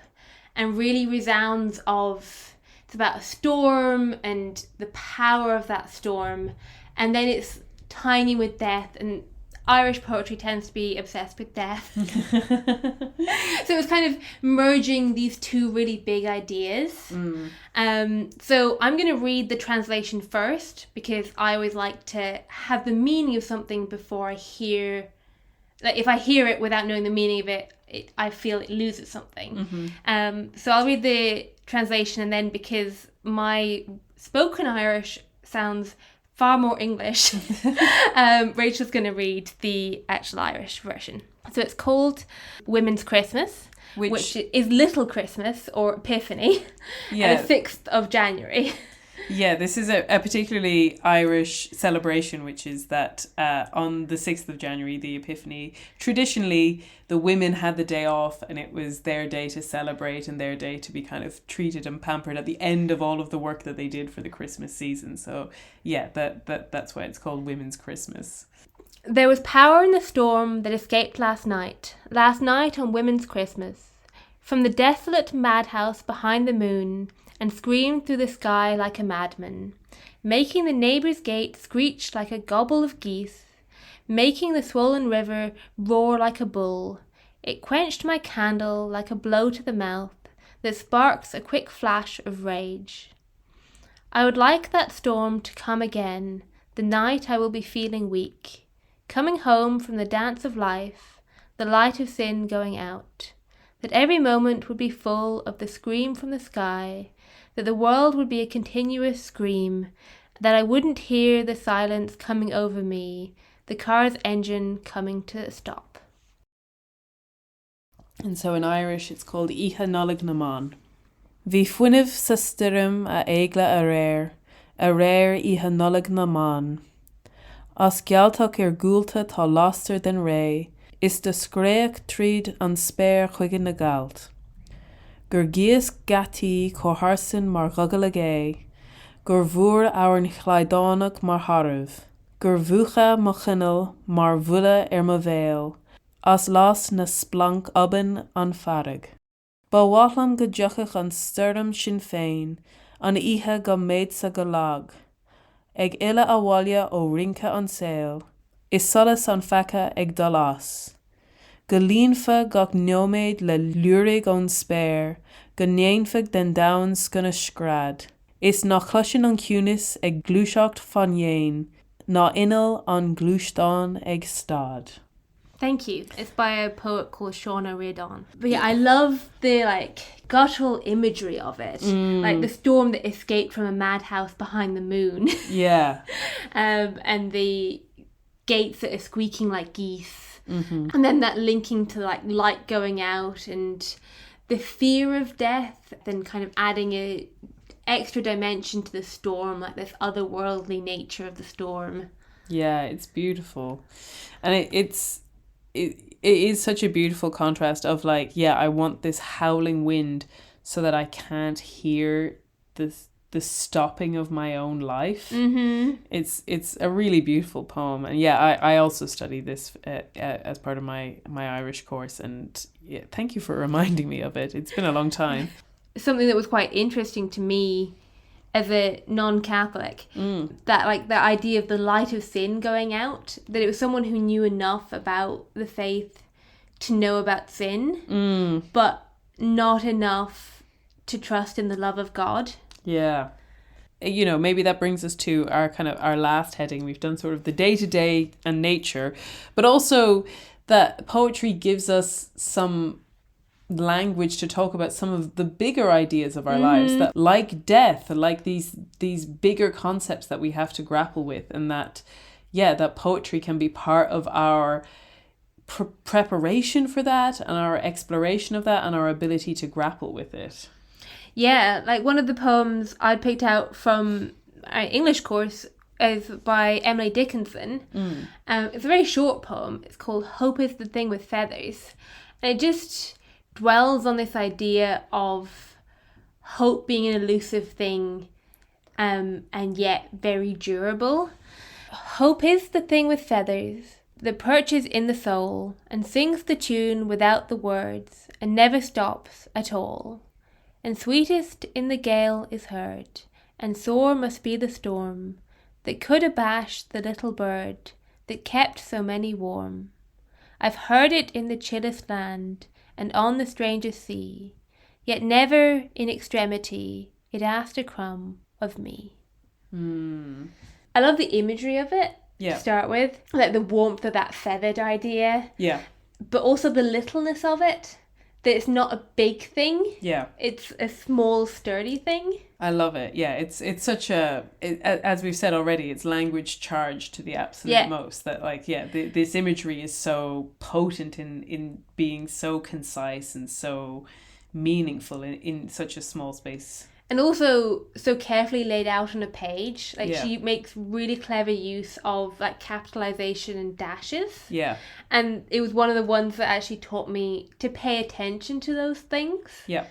and really resounds of, it's about a storm and the power of that storm, and then it's tiny with death, and Irish poetry tends to be obsessed with death. So it was kind of merging these two really big ideas. So I'm going to read the translation first, because I always like to have the meaning of something before I hear, like if I hear it without knowing the meaning of it, I feel it loses something. So I'll read the translation, and then because my spoken Irish sounds far more English, Rachel's going to read the actual Irish version. So it's called Women's Christmas, which is Little Christmas or Epiphany, and the 6th of January. Yeah, this is a particularly Irish celebration, which is that on the 6th of January, the Epiphany, traditionally the women had the day off and it was their day to celebrate and their day to be kind of treated and pampered at the end of all of the work that they did for the Christmas season. So yeah, that's why it's called Women's Christmas. There was power in the storm that escaped last night on Women's Christmas, from the desolate madhouse behind the moon, and screamed through the sky like a madman, making the neighbour's gate screech like a gobble of geese, making the swollen river roar like a bull. It quenched my candle like a blow to the mouth that sparks a quick flash of rage. I would like that storm to come again, the night I will be feeling weak, coming home from the dance of life, the light of sin going out, that every moment would be full of the scream from the sky, that the world would be a continuous scream, that I wouldn't hear the silence coming over me, the car's engine coming to a stop. And so in Irish it's called Iha Nolig Naman. Bhí fuinneamh sa stirrim a éagla a réir Iha Nolig Naman. As gealtach gúlta tá láster den ré, is de scréach tríd an spéir chuige na galt. Gur gias gataí cóharsan mar gogol agé, gur bhúr áireann chláidánach mar haramh, gur bhuacha mo chineal mar bhuaile mo bhéal, as las na splank aban an farag. Ba bhátlam go deochach an stirm sin féin, an ihe go méid sa go lag, ag ile a bhaile ó rinca an saoil, is solas an fecha ag dul as. Go líonfa gach neoméid le lurig ón spéir, go néanfag den downs gona scrad. Is ná chluisin an cúnis ag glúiseacht fan dhéin, ná inal an glúistán ag stad. Thank you. It's by a poet called Shauna Reardon. But yeah, I love the guttural imagery of it. Like the storm that escaped from a madhouse behind the moon. Yeah. And the gates that are squeaking like geese. Mm-hmm. And then that linking to light going out and the fear of death, then kind of adding a extra dimension to the storm, like this otherworldly nature of the storm. Yeah, it's beautiful. And it is such a beautiful contrast of I want this howling wind so that I can't hear the stopping of my own life. Mm-hmm. It's a really beautiful poem, and I also studied this as part of my Irish course, and thank you for reminding me of it. It's been a long time. Something that was quite interesting to me as a non-Catholic, that the idea of the light of sin going out, that it was someone who knew enough about the faith to know about sin, but not enough to trust in the love of God. Yeah. Maybe that brings us to our last heading. We've done sort of the day-to-day and nature, but also that poetry gives us some language to talk about some of the bigger ideas of our lives, that like death, like these bigger concepts that we have to grapple with, and that poetry can be part of our preparation for that and our exploration of that and our ability to grapple with it. Yeah, one of the poems I picked out from our English course is by Emily Dickinson. It's a very short poem. It's called Hope is the Thing with Feathers. And it just dwells on this idea of hope being an elusive thing, and yet very durable. Hope is the thing with feathers that perches in the soul and sings the tune without the words and never stops at all. And sweetest in the gale is heard, and sore must be the storm that could abash the little bird that kept so many warm. I've heard it in the chillest land and on the strangest sea, yet never in extremity it asked a crumb of me. I love the imagery of it to start with, the warmth of that feathered idea. Yeah. But also the littleness of it. that it's not a big thing. Yeah. It's a small, sturdy thing. I love it. Yeah, it's such as we've said already, it's language charged to the absolute most. That like, this imagery is so potent in being so concise and so meaningful in such a small space. And also so carefully laid out on a page. Like she makes really clever use of like capitalization and dashes. Yeah. And it was one of the ones that actually taught me to pay attention to those things. Yeah.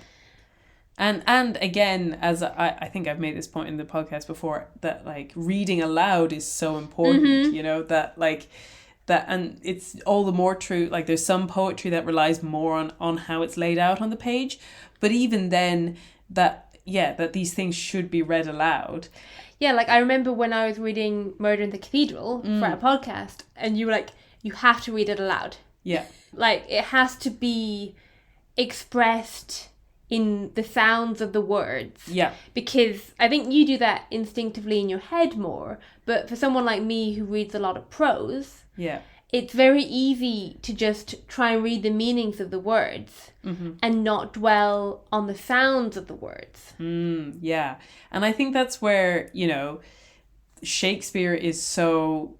And again, as I think I've made this point in the podcast before, that like reading aloud is so important, you know, that like that, and it's all the more true. Like there's some poetry that relies more on how it's laid out on the page, but even then that these things should be read aloud. Yeah, like I remember when I was reading Murder in the Cathedral for our podcast, and you were like, you have to read it aloud. Yeah. Like it has to be expressed in the sounds of the words. Yeah. Because I think you do that instinctively in your head more, but for someone like me who reads a lot of prose, it's very easy to just try and read the meanings of the words and not dwell on the sounds of the words. Yeah. And I think that's where, you know, Shakespeare is so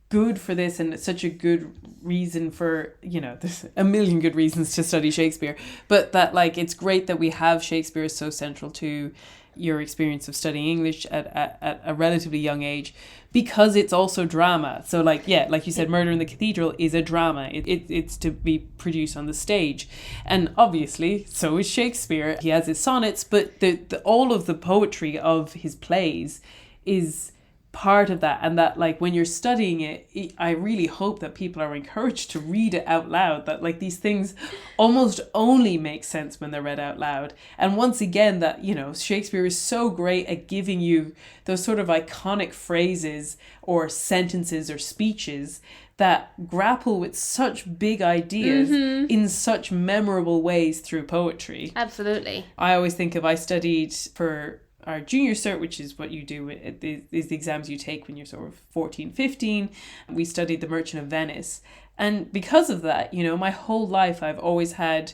good for this, and it's such a good reason for, you know, there's a million good reasons to study Shakespeare, but that like it's great that we have Shakespeare so central to your experience of studying English at a relatively young age, because it's also drama. So like, like you said, Murder in the Cathedral is a drama. It's to be produced on the stage. And obviously, so is Shakespeare. He has his sonnets, but the all of the poetry of his plays is part of that. And that like when you're studying it, I really hope that people are encouraged to read it out loud, that like these things almost only make sense when they're read out loud. And once again, that, you know, Shakespeare is so great at giving you those sort of iconic phrases or sentences or speeches that grapple with such big ideas in such memorable ways through poetry. Absolutely. I always think I studied for our junior cert, which is what you do, is the exams you take when you're sort of 14, 15. We studied The Merchant of Venice. And because of that, you know, my whole life I've always had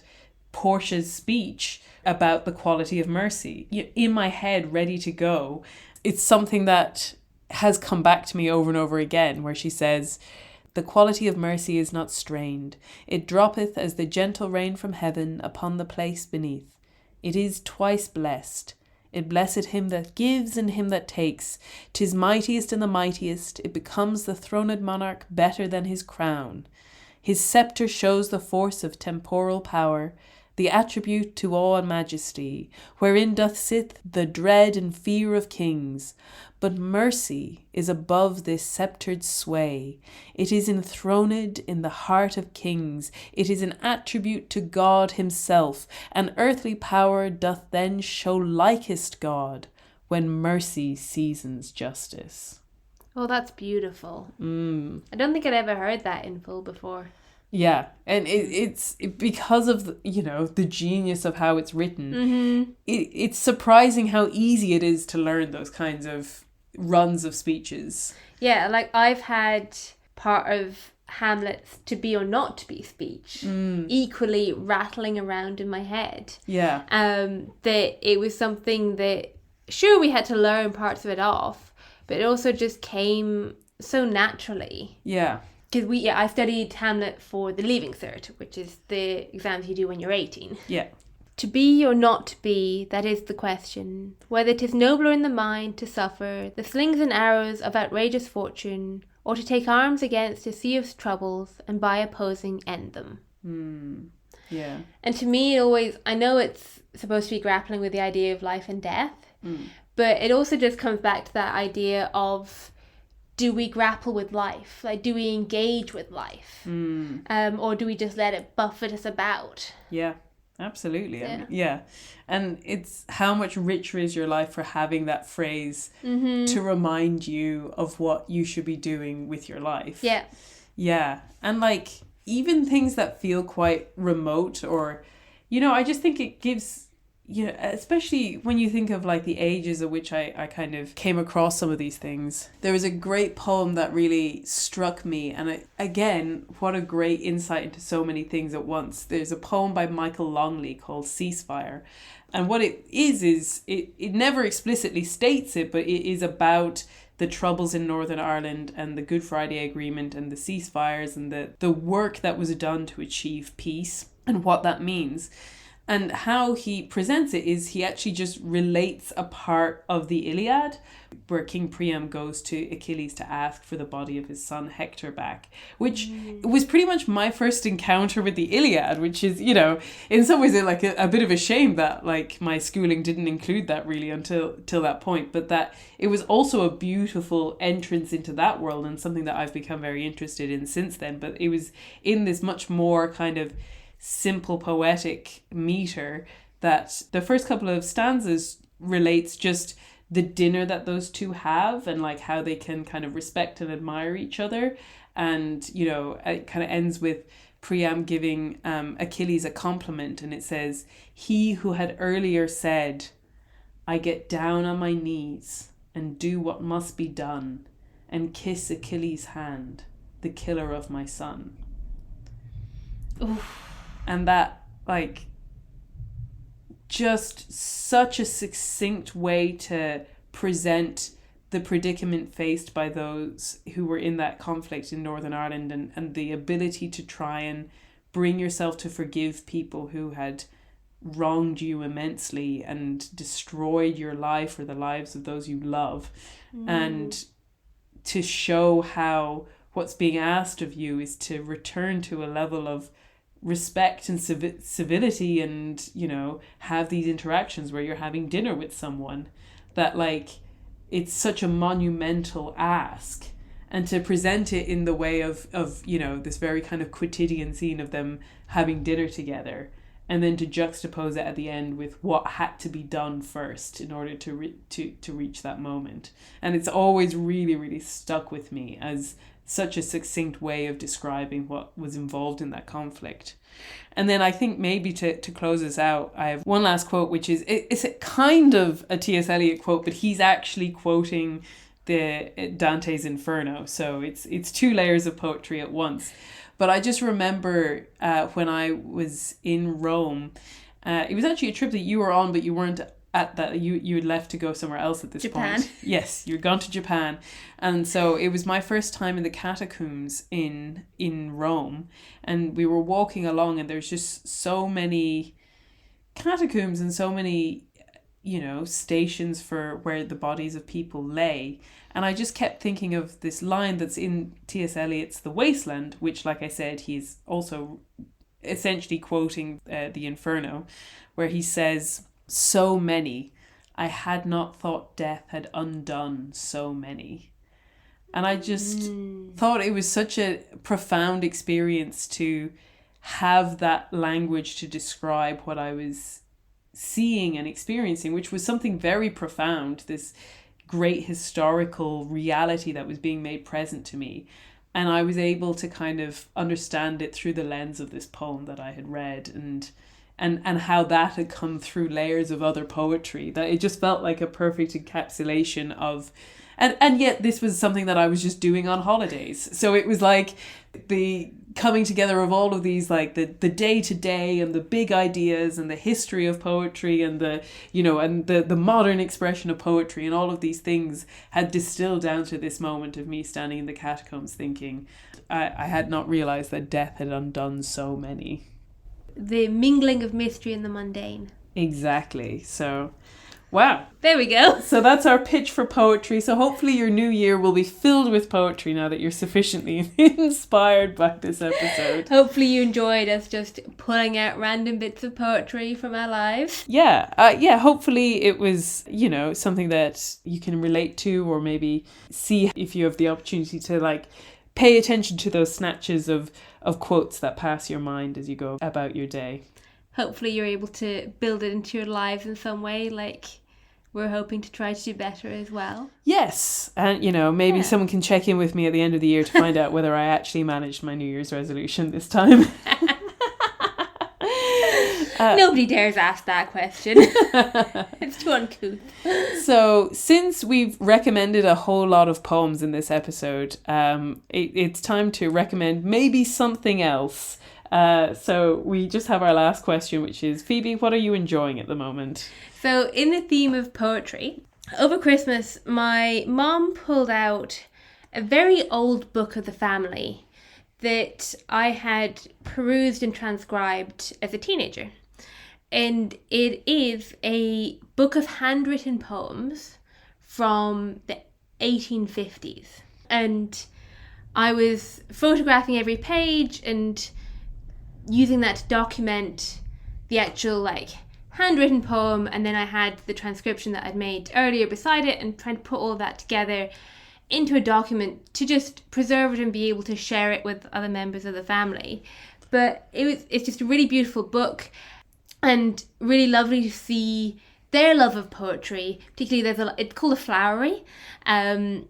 Portia's speech about the quality of mercy in my head, ready to go. It's something that has come back to me over and over again, where she says, "The quality of mercy is not strained. It droppeth as the gentle rain from heaven upon the place beneath. It is twice blessed. It blessed him that gives and him that takes. 'Tis mightiest in the mightiest. It becomes the throned monarch better than his crown. His sceptre shows the force of temporal power, the attribute to awe and majesty, wherein doth sit the dread and fear of kings. But mercy is above this sceptred sway. It is enthroned in the heart of kings. It is an attribute to God himself. And earthly power doth then show likest God, when mercy seasons justice." Oh, that's beautiful. I don't think I'd ever heard that in full before. Yeah, and it's because of the genius of how it's written. It's surprising how easy it is to learn those kinds of runs of speeches. Yeah, like I've had part of Hamlet's to be or not to be speech equally rattling around in my head. Yeah. That it was something that, sure, we had to learn parts of it off, but it also just came so naturally. Yeah. Because I studied Hamlet for the Leaving Cert, which is the exams you do when you're 18. Yeah. To be or not to be, that is the question. Whether 'tis nobler in the mind to suffer the slings and arrows of outrageous fortune, or to take arms against a sea of troubles and by opposing end them. Yeah. And to me, I know it's supposed to be grappling with the idea of life and death, but it also just comes back to that idea of, do we grapple with life? Like, do we engage with life? Or do we just let it buffet us about? Yeah, absolutely. Yeah. And it's how much richer is your life for having that phrase to remind you of what you should be doing with your life. Yeah. Yeah. And like, even things that feel quite remote or, I just think it gives you know, especially when you think of like the ages at which I kind of came across some of these things. There was a great poem that really struck me, and again, what a great insight into so many things at once. There's a poem by Michael Longley called Ceasefire, and what it is it never explicitly states it, but it is about the troubles in Northern Ireland and the Good Friday Agreement and the ceasefires and the work that was done to achieve peace and what that means. And how he presents it is he actually just relates a part of the Iliad where King Priam goes to Achilles to ask for the body of his son Hector back, which was pretty much my first encounter with the Iliad, which is, you know, in some ways like a bit of a shame that like my schooling didn't include that really until that point, but that it was also a beautiful entrance into that world and something that I've become very interested in since then. But it was in this much more kind of simple poetic meter that the first couple of stanzas relates just the dinner that those two have and like how they can kind of respect and admire each other. And, you know, it kind of ends with Priam giving Achilles a compliment, and it says, "He who had earlier said, 'I get down on my knees and do what must be done and kiss Achilles' hand, the killer of my son.'" Oof. And that, like, just such a succinct way to present the predicament faced by those who were in that conflict in Northern Ireland, and the ability to try and bring yourself to forgive people who had wronged you immensely and destroyed your life or the lives of those you love. And to show how what's being asked of you is to return to a level of respect and civility, and, you know, have these interactions where you're having dinner with someone, that like it's such a monumental ask. And to present it in the way of you know, this very kind of quotidian scene of them having dinner together, and then to juxtapose it at the end with what had to be done first in order to reach that moment. And it's always really, really stuck with me as such a succinct way of describing what was involved in that conflict. And then I think maybe to close us out, I have one last quote, which is, it's a kind of a T.S. Eliot quote, but he's actually quoting the Dante's Inferno. So it's two layers of poetry at once. But I just remember when I was in Rome, it was actually a trip that you were on, but you weren't at that. You had left to go somewhere else at this point. Yes, you'd gone to Japan. And so it was my first time in the catacombs in Rome. And we were walking along, and there's just so many catacombs and so many, you know, stations for where the bodies of people lay. And I just kept thinking of this line that's in T.S. Eliot's The Wasteland, which, like I said, he's also essentially quoting the Inferno, where he says, "So many, I had not thought death had undone so many." And I just thought it was such a profound experience to have that language to describe what I was seeing and experiencing, which was something very profound, this great historical reality that was being made present to me. And I was able to kind of understand it through the lens of this poem that I had read, and how that had come through layers of other poetry, that it just felt like a perfect encapsulation of, and yet this was something that I was just doing on holidays. So it was like the coming together of all of these, like the day-to-day and the big ideas and the history of poetry and the, you know, and the modern expression of poetry, and all of these things had distilled down to this moment of me standing in the catacombs thinking, I had not realized that death had undone so many. The mingling of mystery and the mundane. Exactly. So, wow. There we go. So that's our pitch for poetry. So hopefully your new year will be filled with poetry now that you're sufficiently inspired by this episode. Hopefully you enjoyed us just pulling out random bits of poetry from our lives. Yeah. Hopefully it was, you know, something that you can relate to, or maybe see if you have the opportunity to like pay attention to those snatches of quotes that pass your mind as you go about your day. Hopefully you're able to build it into your lives in some way, like we're hoping to try to do better as well. Yes, and you know, maybe someone can check in with me at the end of the year to find out whether I actually managed my New Year's resolution this time. Nobody dares ask that question. It's too uncouth. So, since we've recommended a whole lot of poems in this episode, it's time to recommend maybe something else. So we just have our last question, which is, Phoebe, what are you enjoying at the moment? So, in the theme of poetry, over Christmas, my mom pulled out a very old book of the family that I had perused and transcribed as a teenager. And it is a book of handwritten poems from the 1850s. And I was photographing every page and using that to document the actual handwritten poem, and then I had the transcription that I'd made earlier beside it, and trying to put all of that together into a document to just preserve it and be able to share it with other members of the family. But it's just a really beautiful book, and really lovely to see their love of poetry. Particularly, it's called A Flowery, and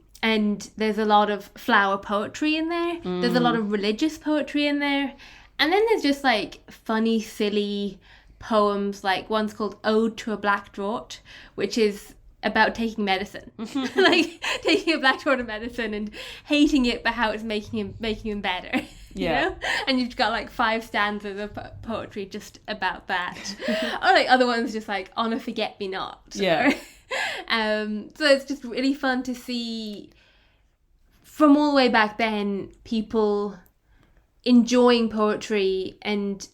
there's a lot of flower poetry in there. There's a lot of religious poetry in there, and then there's just funny, silly poems. One's called Ode to a Black Draught, which is about taking medicine, taking a black draught of medicine and hating it, but how it's making him better. You know? And you've got 5 stanzas of poetry just about that. Or other ones just on a forget-me-not. Yeah. So it's just really fun to see from all the way back then people enjoying poetry and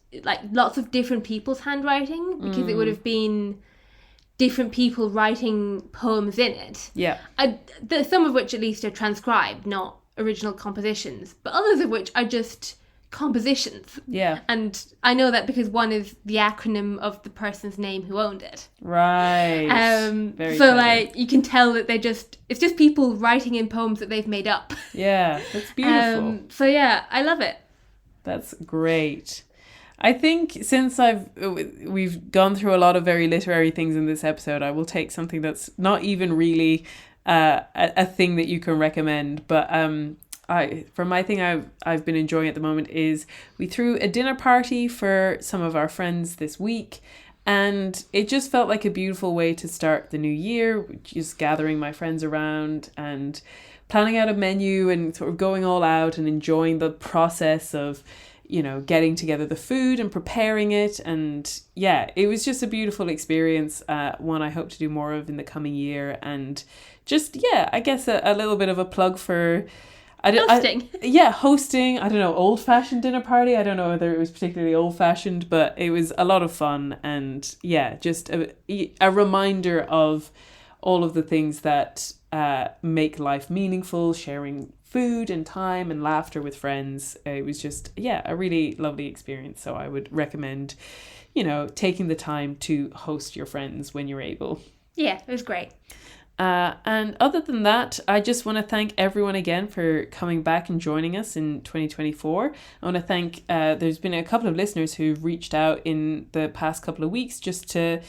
lots of different people's handwriting, because it would have been different people writing poems in it. Yeah. Some of which at least are transcribed, not original compositions, but others of which are just compositions. Yeah. And I know that because one is the acronym of the person's name who owned it. Right. Very so clever. You can tell that it's just people writing in poems that they've made up. Yeah, that's beautiful. So yeah, I love it. That's great. I think since we've gone through a lot of very literary things in this episode, I will take something that's not even really a thing that you can recommend. But for my thing I've been enjoying at the moment is we threw a dinner party for some of our friends this week. And it just felt like a beautiful way to start the new year, just gathering my friends around and planning out a menu and sort of going all out and enjoying the process of, getting together the food and preparing it. And yeah, it was just a beautiful experience, one I hope to do more of in the coming year. And just, I guess a little bit of a plug for hosting. Hosting. I don't know, old-fashioned dinner party. I don't know whether it was particularly old-fashioned, but it was a lot of fun. And just a reminder of all of the things that make life meaningful, sharing food and time and laughter with friends. It was just, a really lovely experience. So I would recommend, taking the time to host your friends when you're able. Yeah, it was great. And other than that, I just want to thank everyone again for coming back and joining us in 2024. I want to thank, there's been a couple of listeners who've reached out in the past couple of weeks just to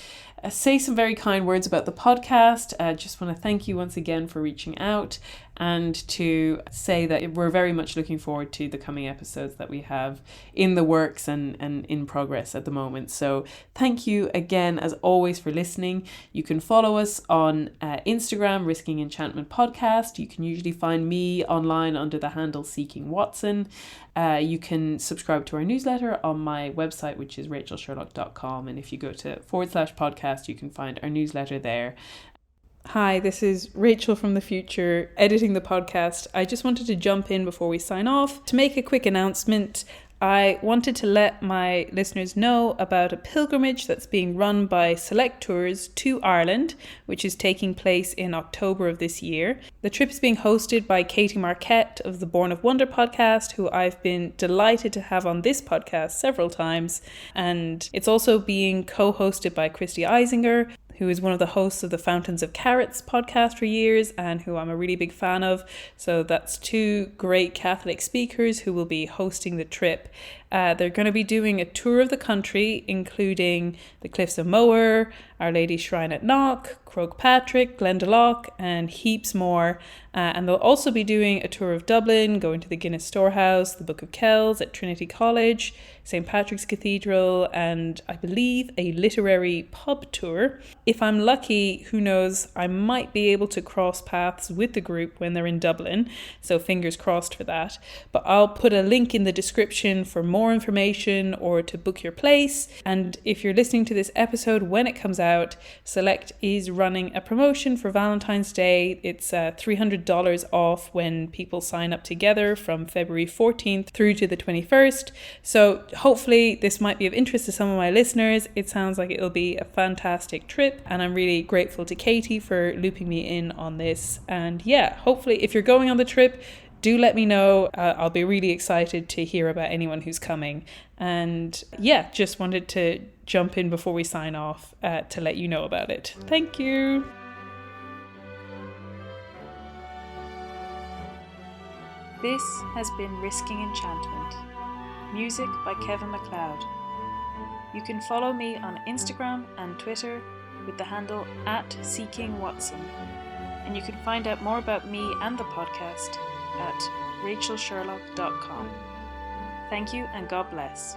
say some very kind words about the podcast. I just want to thank you once again for reaching out and to say that we're very much looking forward to the coming episodes that we have in the works and in progress at the moment. So thank you again, as always, for listening. You can follow us on Instagram, Risking Enchantment Podcast. You can usually find me online under the handle Seeking Watson. You can subscribe to our newsletter on my website, which is rachelsherlock.com. And if you go to /podcast, you can find our newsletter there. Hi, this is Rachel from the future, editing the podcast. I just wanted to jump in before we sign off to make a quick announcement. I wanted to let my listeners know about a pilgrimage that's being run by Select Tours to Ireland, which is taking place in October of this year. The trip is being hosted by Katie Marquette of the Born of Wonder podcast, who I've been delighted to have on this podcast several times. And it's also being co-hosted by Christy Eisinger, who is one of the hosts of the Fountains of Carrots podcast for years and who I'm a really big fan of. So that's 2 great Catholic speakers who will be hosting the trip. They're going to be doing a tour of the country, including the Cliffs of Moher, Our Lady's Shrine at Knock, Croagh-Patrick, Glendalough, and heaps more. And they'll also be doing a tour of Dublin, going to the Guinness Storehouse, the Book of Kells at Trinity College, St. Patrick's Cathedral, and I believe a literary pub tour. If I'm lucky, who knows, I might be able to cross paths with the group when they're in Dublin, so fingers crossed for that. But I'll put a link in the description for more information or to book your place. And if you're listening to this episode when it comes out, Select is running a promotion for Valentine's Day. It's $300 off when people sign up together from February 14th through to the 21st. So hopefully this might be of interest to some of my listeners. It sounds like it'll be a fantastic trip, and I'm really grateful to Katie for looping me in on this. And yeah, hopefully if you're going on the trip, do let me know. I'll be really excited to hear about anyone who's coming. And yeah, just wanted to jump in before we sign off to let you know about it. Thank you. This has been Risking Enchantment. Music by Kevin MacLeod. You can follow me on Instagram and Twitter with the handle @SeekingWatson. And you can find out more about me and the podcast at rachelsherlock.com. Thank you and God bless.